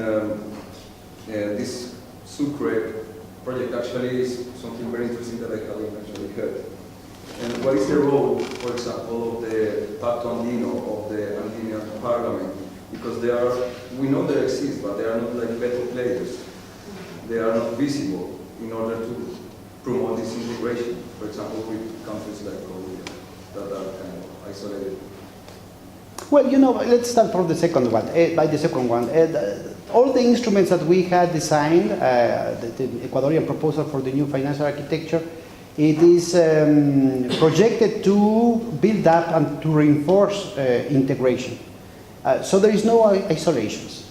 this Sucre project actually is something very interesting that I haven't actually heard. And what is the role, for example, of the Pacto Andino, of the Andinian Parliament? Because we know they exist, but they are not like veto players. They are not visible in order to promote this integration, for example, with countries like Colombia, that are kind of isolated. Well, let's start from the second one. All the instruments that we had designed, the Ecuadorian proposal for the new financial architecture, it is projected to build up and to reinforce integration. So there is no isolations.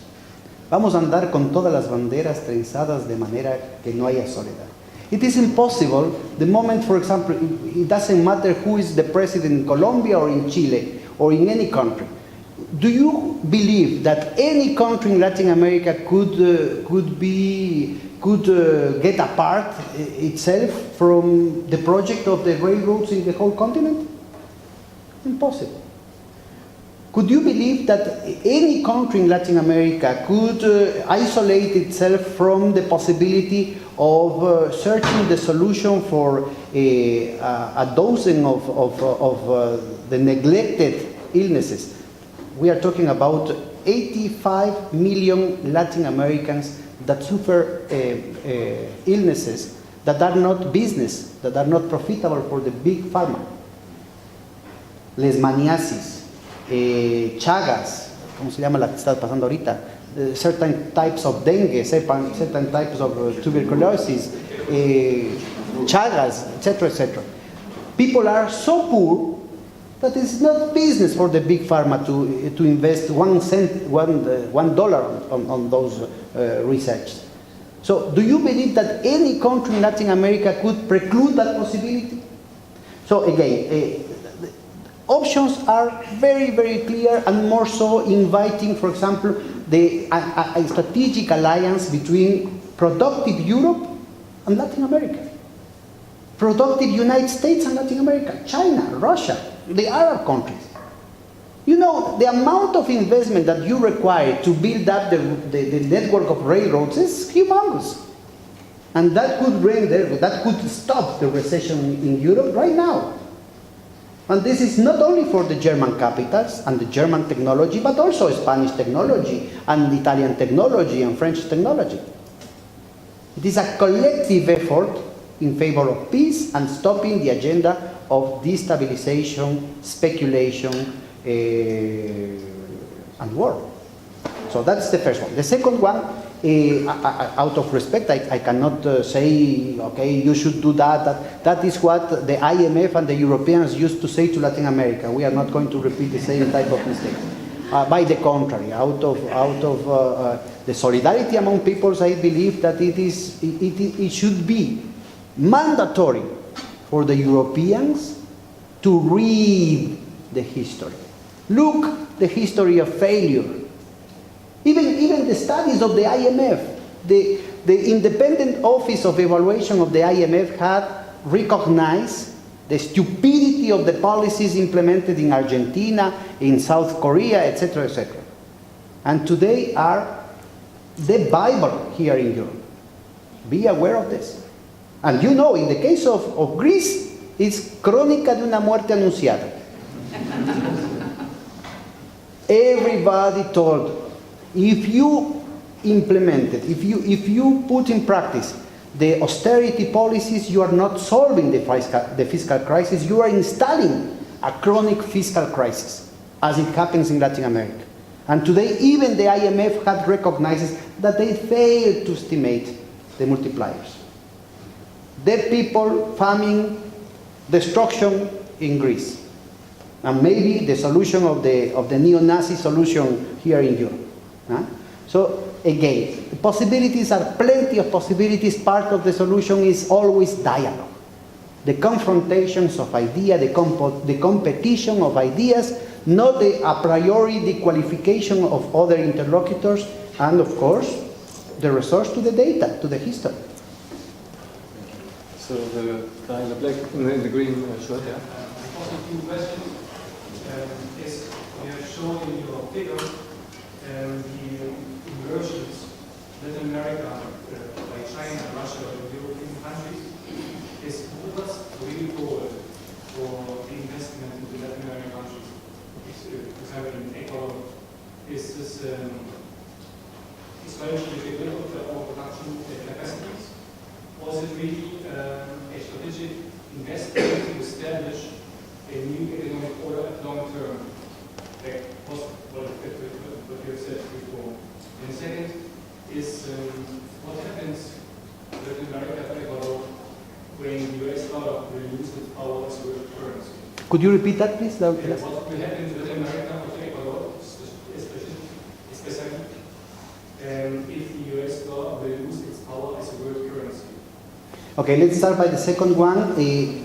Vamos a andar con todas las banderas trenzadas de manera que no haya soledad. It is impossible the moment, for example, it doesn't matter who is the president in Colombia or in Chile or in any country. Do you believe that any country in Latin America could get apart itself from the project of the railroads in the whole continent? Impossible. Could you believe that any country in Latin America could isolate itself from the possibility of searching the solution for a dozen of the neglected illnesses? We are talking about 85 million Latin Americans that suffer illnesses that are not business, that are not profitable for the big pharma. Leishmaniasis, Chagas, ¿cómo se llama la que está pasando ahorita? Certain types of dengue, certain types of tuberculosis, Chagas, etc., etc. People are so poor that it's not business for the big pharma to invest $1 on those research. So do you believe that any country in Latin America could preclude that possibility? So again, options are very, very clear and more so inviting, for example, a strategic alliance between productive Europe and Latin America. Productive United States and Latin America, China, Russia, the Arab countries. The amount of investment that you require to build up the network of railroads is humongous. And that could stop the recession in Europe right now. And this is not only for the German capitals and the German technology, but also Spanish technology and Italian technology and French technology. It is a collective effort in favor of peace and stopping the agenda of destabilization, speculation, and war. So that's the first one. The second one, out of respect, I cannot say, okay, you should do that. That is what the IMF and the Europeans used to say to Latin America. We are not going to repeat the same type of mistake. By the contrary, out of the solidarity among peoples, I believe that it should be mandatory for the Europeans to read the history. Look the history of failure. Even the studies of the IMF, the independent office of evaluation of the IMF had recognized the stupidity of the policies implemented in Argentina, in South Korea, etc., etc. And today are the Bible here in Europe. Be aware of this. And in the case of Greece, it's crónica de una muerte anunciada. Everybody told, if you implement it, if you put in practice the austerity policies, you are not solving the fiscal crisis, you are installing a chronic fiscal crisis, as it happens in Latin America. And today, even the IMF had recognized that they failed to estimate the multipliers. Dead people, famine, destruction in Greece. And maybe the solution of the neo-Nazi solution here in Europe. So again, the possibilities are plenty of possibilities. Part of the solution is always dialogue. The confrontations of ideas, the competition of ideas, not the a priori the qualification of other interlocutors, and of course, the resource to the data, to the history. So the guy in the black, in the green shirt, yeah. Also, two questions. Is you have shown in your figure the inversions Latin America by China, Russia, and European countries. What's the real goal for the investment into Latin American countries? For example, in Ecuador, is this going to be rid of our production capacities? Or is it really a strategic investment to establish a new economic order at long term? Like what you have said before. And second is what happens in Latin America and Ecuador when the US dollar will lose its power as a world currency? Could you repeat that, please? What will happen in Latin America or Ecuador, especially if the US dollar will lose its power as a world currency? Okay, let's start by the second one.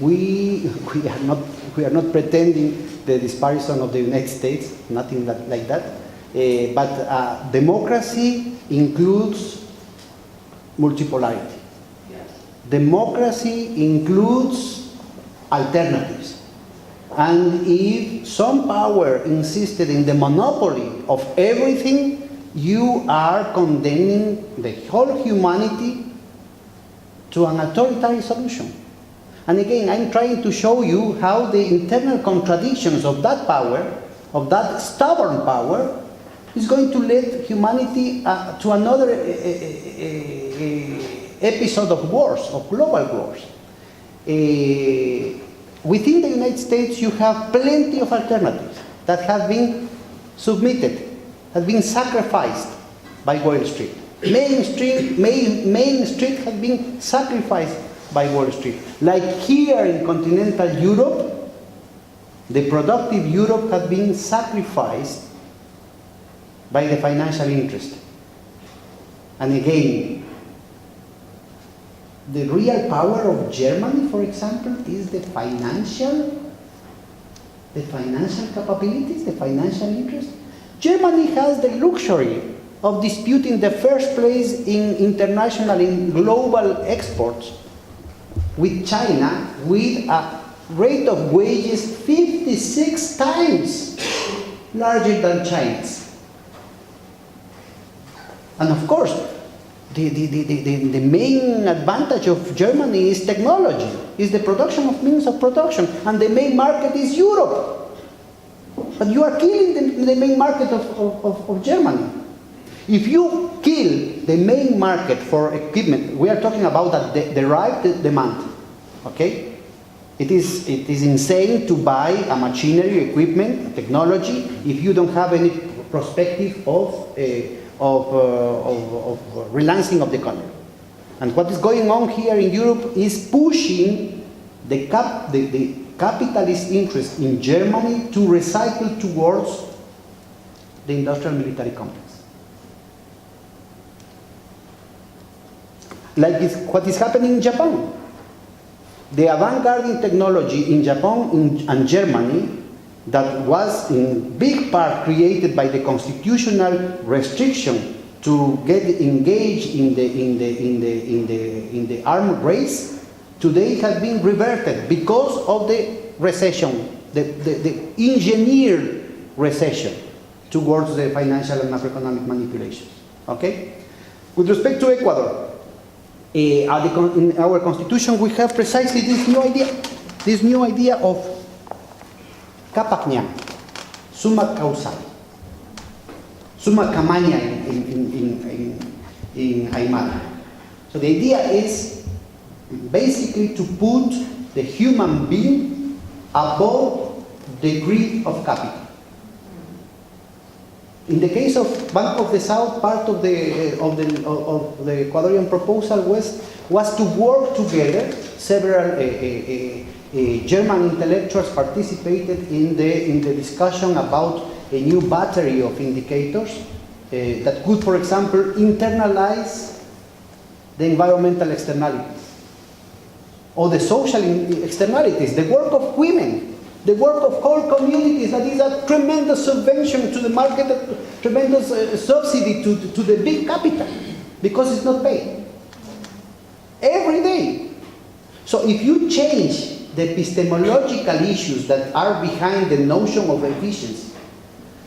We are not pretending the disparison of the United States, nothing like that. But democracy includes multipolarity. Democracy includes alternatives. And if some power insisted in the monopoly of everything, you are condemning the whole humanity to an authoritarian solution. And again, I'm trying to show you how the internal contradictions of that power, of that stubborn power, is going to lead humanity to another episode of wars, of global wars. Within the United States, you have plenty of alternatives that have been submitted, have been sacrificed by Wall Street. Main Street has been sacrificed by Wall Street. Like here in continental Europe, the productive Europe has been sacrificed by the financial interest. And again, the real power of Germany, for example, is the financial capabilities, the financial interest. Germany has the luxury of disputing the first place in global exports with China with a rate of wages 56 times larger than China's. And of course, the main advantage of Germany is technology, is the production of means of production, and the main market is Europe. But you are killing the main market of Germany. If you kill the main market for equipment, we are talking about that derived demand, okay? It is insane to buy a machinery, equipment, technology, if you don't have any perspective of relancing of the economy. And what is going on here in Europe is pushing the capitalist interest in Germany to recycle towards the industrial military complex. Like what is happening in Japan. The avant-garde in technology in Japan and Germany that was in big part created by the constitutional restriction to get engaged in the armed race, today has been reverted because of the recession, the engineered recession towards the financial and macroeconomic manipulations. Okay? With respect to Ecuador, in our constitution we have precisely this new idea of Capacñam, summa causal, summa camaña in Aymara. So the idea is basically to put the human being above the greed of capital. In the case of Bank of the South, part of the Ecuadorian proposal was to work together. Several German intellectuals participated in the discussion about a new battery of indicators that could, for example, internalize the environmental externalities or the social externalities, the work of women, the work of whole communities. That is a tremendous subvention to the market, a tremendous subsidy to the big capital, because it's not paid every day. So if you change the epistemological issues that are behind the notion of efficiency,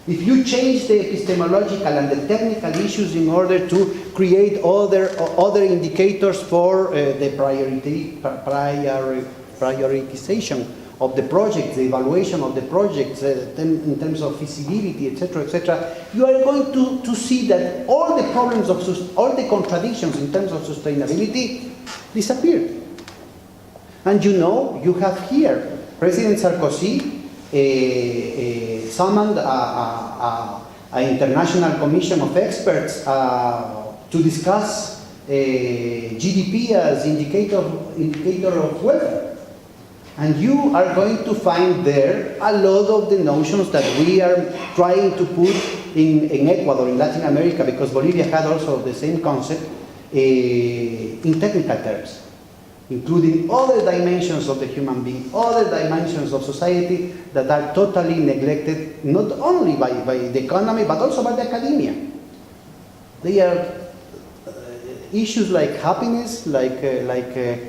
if you change the epistemological and the technical issues in order to create other indicators for the prioritization of the projects, the evaluation of the projects in terms of feasibility, etc., you are going to see that all the problems of all the contradictions in terms of sustainability disappear. And you know, you have here President Sarkozy summoned an international commission of experts to discuss GDP as indicator of welfare. And you are going to find there a lot of the notions that we are trying to put in Ecuador, in Latin America, because Bolivia had also the same concept in technical terms, including other dimensions of the human being, other dimensions of society that are totally neglected, not only by the economy, but also by the academia. They are issues like happiness, like the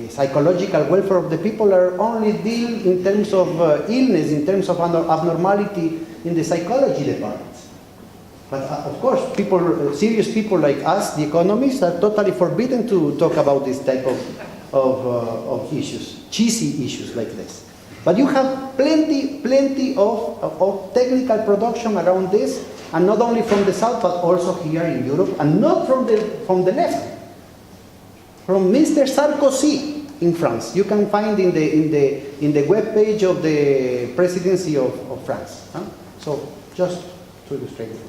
psychological welfare of the people are only dealt in terms of illness, in terms of abnormality in the psychology departments. But of course, serious people like us, the economists, are totally forbidden to talk about this type of issues, cheesy issues like this. But you have plenty of technical production around this, and not only from the south, but also here in Europe, and not from the left. From Mr. Sarkozy in France. You can find in the web page of the presidency of France. Huh? So just to illustrate it.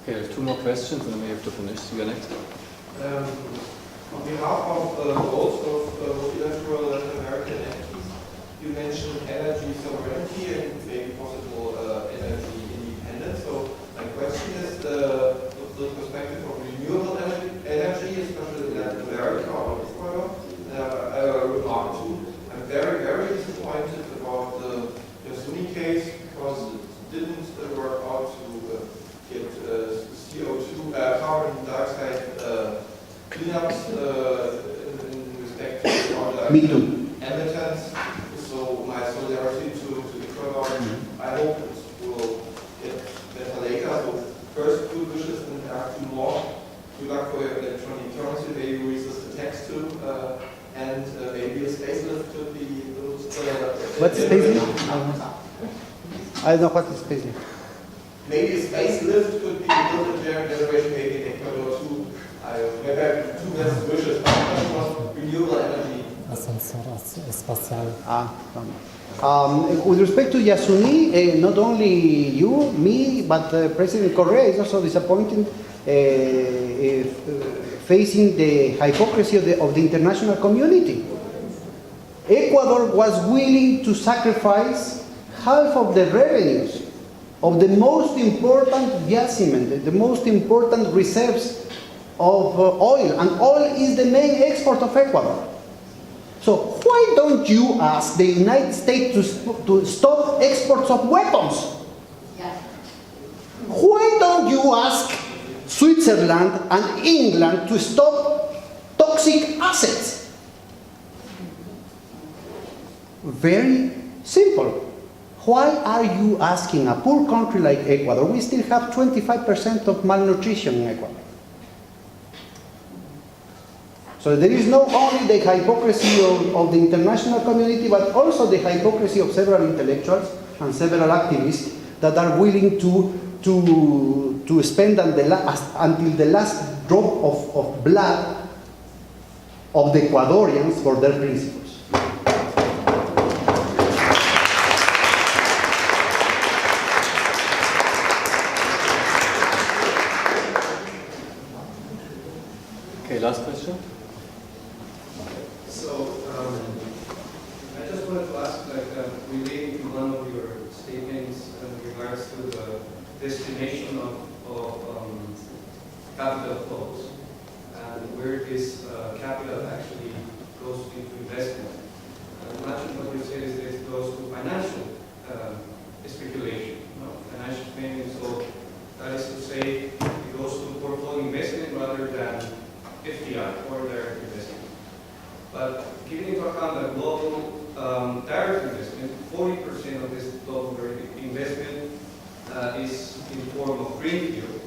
Okay, I have two more questions and then we have to finish. You are next. On behalf of both of multilateral Latin American entities, you mentioned energy sovereignty and maybe possible energy independence. So my question is the perspective of renewable energy, especially in Latin America or Ecuador. I have a remark too. I'm very, very disappointed about the Yasuni case because it didn't work out to get CO2, carbon dioxide cleanups in respect to all the emittents. So my solidarity to Ecuador. I hope it will get better later. So first, good wishes and do more. Good luck for your electronic currency. Maybe resist the tax too. And maybe a facelift could be those. What's facelift? I don't know what is facelift. Maybe a facelift could be built in generation, maybe in Ecuador too. Maybe I have two best wishes. One was renewable energy. With respect to Yasuni, not only you, me, but President Correa is also disappointed facing the hypocrisy of the international community. Ecuador was willing to sacrifice half of the revenues of the most important yaciment, the most important reserves of oil, and oil is the main export of Ecuador. So why don't you ask the United States to stop exports of weapons? Yeah. Why don't you ask Switzerland and England to stop toxic assets? Very simple. Why are you asking a poor country like Ecuador? We still have 25% of malnutrition in Ecuador. So there is not only the hypocrisy of the international community, but also the hypocrisy of several intellectuals and several activists that are willing to spend until the last drop of blood of the Ecuadorians for their principles. Okay, last question. So, I just wanted to ask, relating to one of your statements in regards to the destination of capital flows and where this capital actually goes into investment. Much of what you said is that it goes to financial speculation, financial spending. So that is to say, it goes to portfolio investment rather than FDI or direct investment. But giving into account that global direct investment, 40% of this global direct investment is in form of greenfield,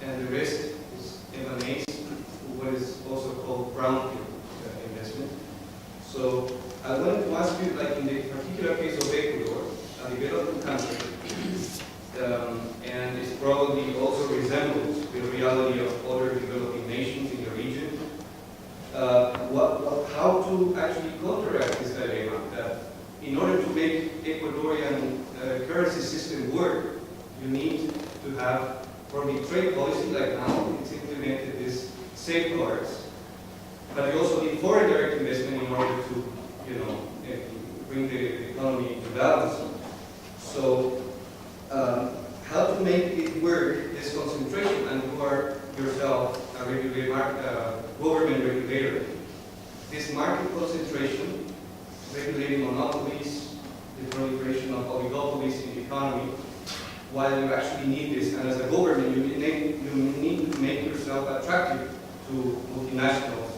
and the rest emanates what is also called brownfield investment. So I wanted to ask you, like in the particular case of Ecuador, a developing country, and it probably also resembles the reality of other developing nations in the region, how to actually counteract this dilemma that in order to make Ecuadorian currency system work, you need to have, for the trade policy like now, it's implemented these safeguards, but you also need foreign direct investment in order to, bring the economy into balance. So, how to make it work, this concentration, and you are yourself a government regulator. This market concentration, regulating monopolies, the proliferation of oligopolies in the economy, while you actually need this, and as a government, you need to make yourself attractive to multinationals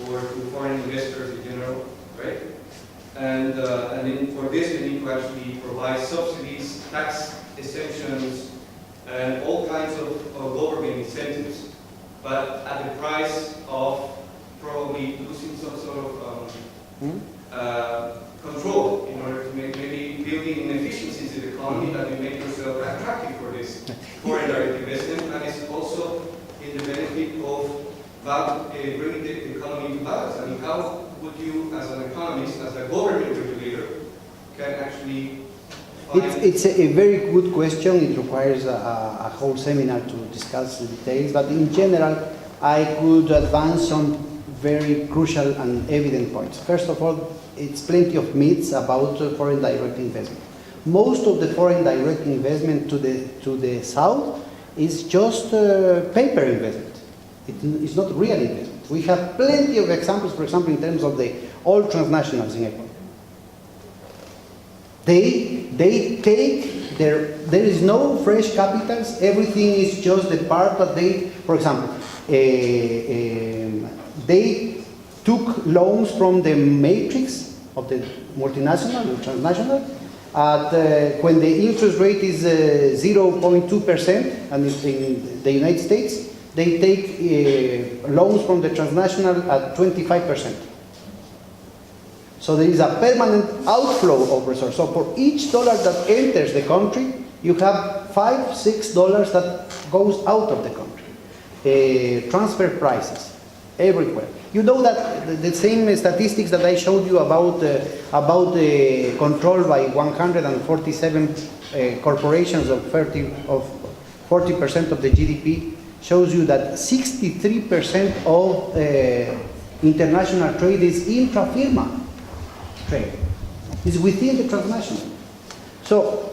or to foreign investors in general, right? And then for this, you need to actually provide subsidies, tax exemptions, and all kinds of government incentives, but at the price of probably losing some sort of control in order to maybe building inefficiencies in the economy that you make yourself attractive for this foreign direct investment, and it's also in the benefit of bringing the economy into balance. I mean, how would you, as an economist, as a government regulator, can actually It's a very good question. It requires a whole seminar to discuss the details, but in general, I could advance some very crucial and evident points. First of all, it's plenty of myths about foreign direct investment. Most of the foreign direct investment to the south is just paper investment. It's not real investment. We have plenty of examples, for example, in terms of the oil transnationals in Ecuador. They take there is no fresh capitals, everything is just the part that they, for example, they took loans from the matrix of the multinational or transnational when the interest rate is 0.2%, and in the United States, they take loans from the transnational at 25%. So there is a permanent outflow of resources. So for each dollar that enters the country, you have $5-6 that goes out of the country. Transfer prices everywhere. You know that the same statistics that I showed you about the control by 147 corporations of 40% of the GDP shows you that 63% of international trade is intra-firma trade. It's within the transnational. So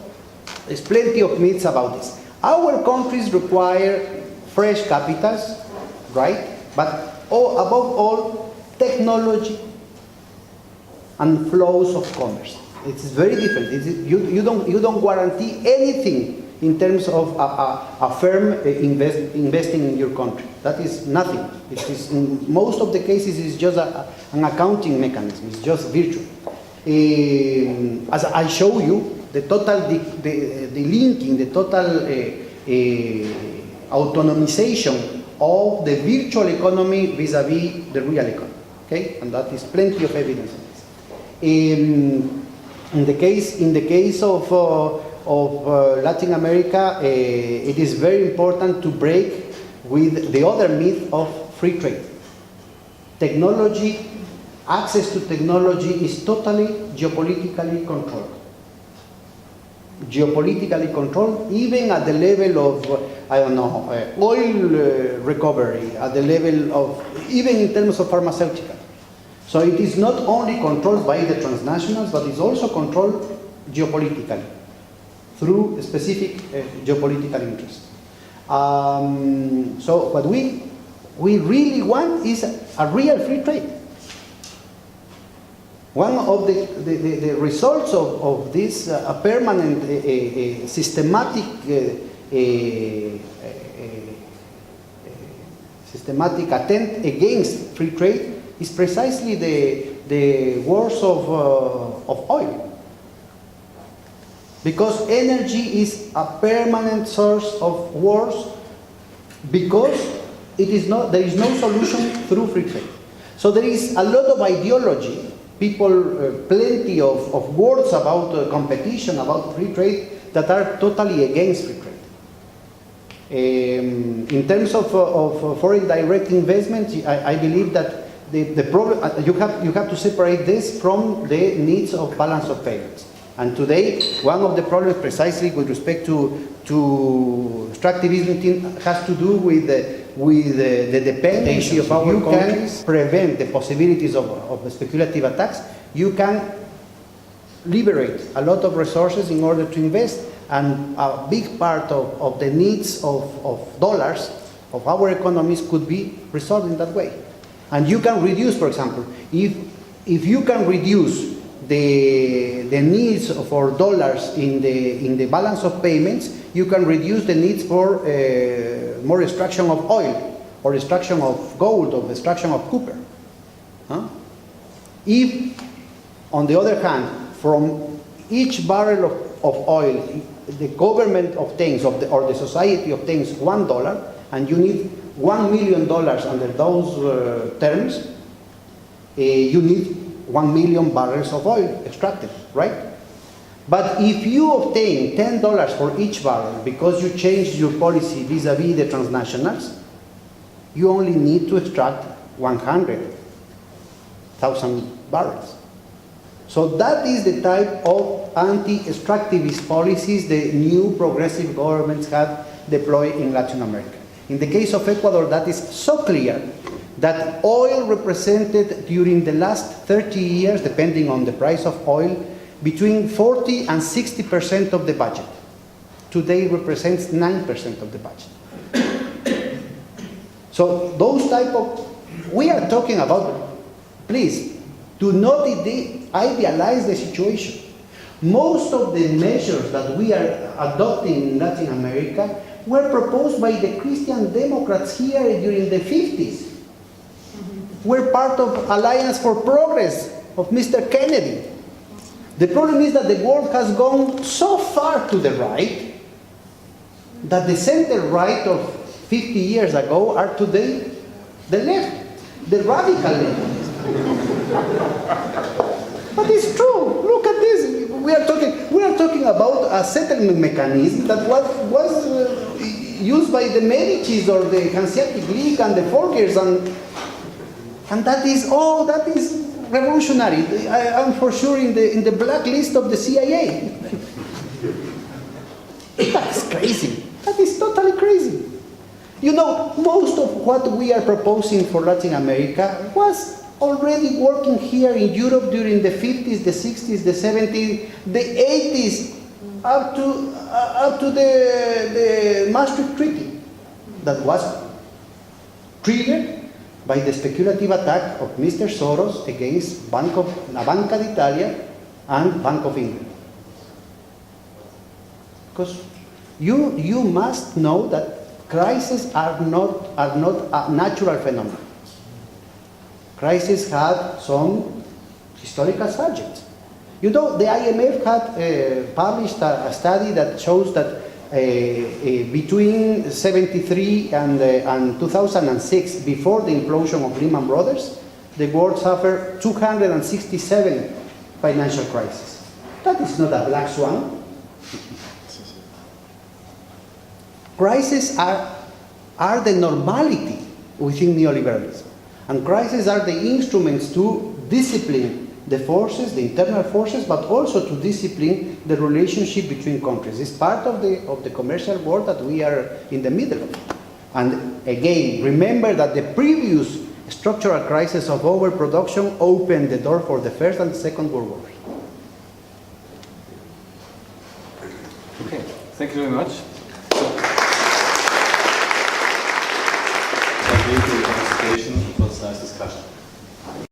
there's plenty of myths about this. Our countries require fresh capitals, right? But above all, technology and flows of commerce. It's very different. You don't guarantee anything in terms of a firm investing in your country. That is nothing. It is, in most of the cases, it's just an accounting mechanism. It's just virtual. As I show you, the total, the linking, the total autonomization of the virtual economy vis-a-vis the real economy. Okay, and that is plenty of evidence on this. In the case of Latin America, it is very important to break with the other myth of free trade. Technology, access to technology is totally geopolitically controlled. Geopolitically controlled, even at the level of, oil recovery, at the level of, even in terms of pharmaceutical. So it is not only controlled by the transnationals, but it's also controlled geopolitically through specific geopolitical interests. So what we really want is a real free trade. One of the results of this permanent systematic attempt against free trade is precisely the wars of oil. Because energy is a permanent source of wars, because there is no solution through free trade. So there is a lot of ideology, plenty of words about competition, about free trade, that are totally against free trade. In terms of foreign direct investment, I believe that the problem, you have to separate this from the needs of balance of payments. And today, one of the problems precisely with respect to extractivism has to do with the dependency of our countries. You can prevent the possibilities of speculative attacks. You can liberate a lot of resources in order to invest, and a big part of the needs of dollars of our economies could be resolved in that way. And you can reduce, for example, if you can reduce the needs for dollars in the balance of payments, you can reduce the needs for more extraction of oil, or extraction of gold, or extraction of copper. If, on the other hand, from each barrel of oil, the government obtains, or the society obtains $1, and you need $1 million under those terms, you need 1 million barrels of oil extracted, right? But if you obtain $10 for each barrel because you changed your policy vis-a-vis the transnationals, you only need to extract 100,000 barrels. So that is the type of anti-extractivist policies the new progressive governments have deployed in Latin America. In the case of Ecuador, that is so clear that oil represented during the last 30 years, depending on the price of oil, between 40 and 60% of the budget. Today represents 9% of the budget. So those type of, we are talking about, please, do not idealize the situation. Most of the measures that we are adopting in Latin America were proposed by the Christian Democrats here during the 50s. We're part of Alliance for Progress of Mr. Kennedy. The problem is that the world has gone so far to the right that the center right of 50 years ago are today the left, the radical left. But it's true. Look at this. We are talking about a settlement mechanism that was used by the Medicis or the Hanseatic League and the Folkers, and that is revolutionary. I'm for sure in the blacklist of the CIA. That's crazy. That is totally crazy. You know, most of what we are proposing for Latin America was already working here in Europe during the 50s, the 60s, the 70s, the 80s, up to the Maastricht Treaty that was triggered by the speculative attack of Mr. Soros against La Banca d'Italia and Bank of England. Because you must know that crises are not a natural phenomenon. Crises have some historical subjects. You know, the IMF had published a study that shows that between 1973 and 2006, before the implosion of Lehman Brothers, the world suffered 267 financial crises. That is not a black swan. Crises are the normality within neoliberalism. And crises are the instruments to discipline the forces, the internal forces, but also to discipline the relationship between countries. It's part of the commercial world that we are in the middle of. And again, remember that the previous structural crisis of overproduction opened the door for the First and Second World Wars. Okay. Thank you very much.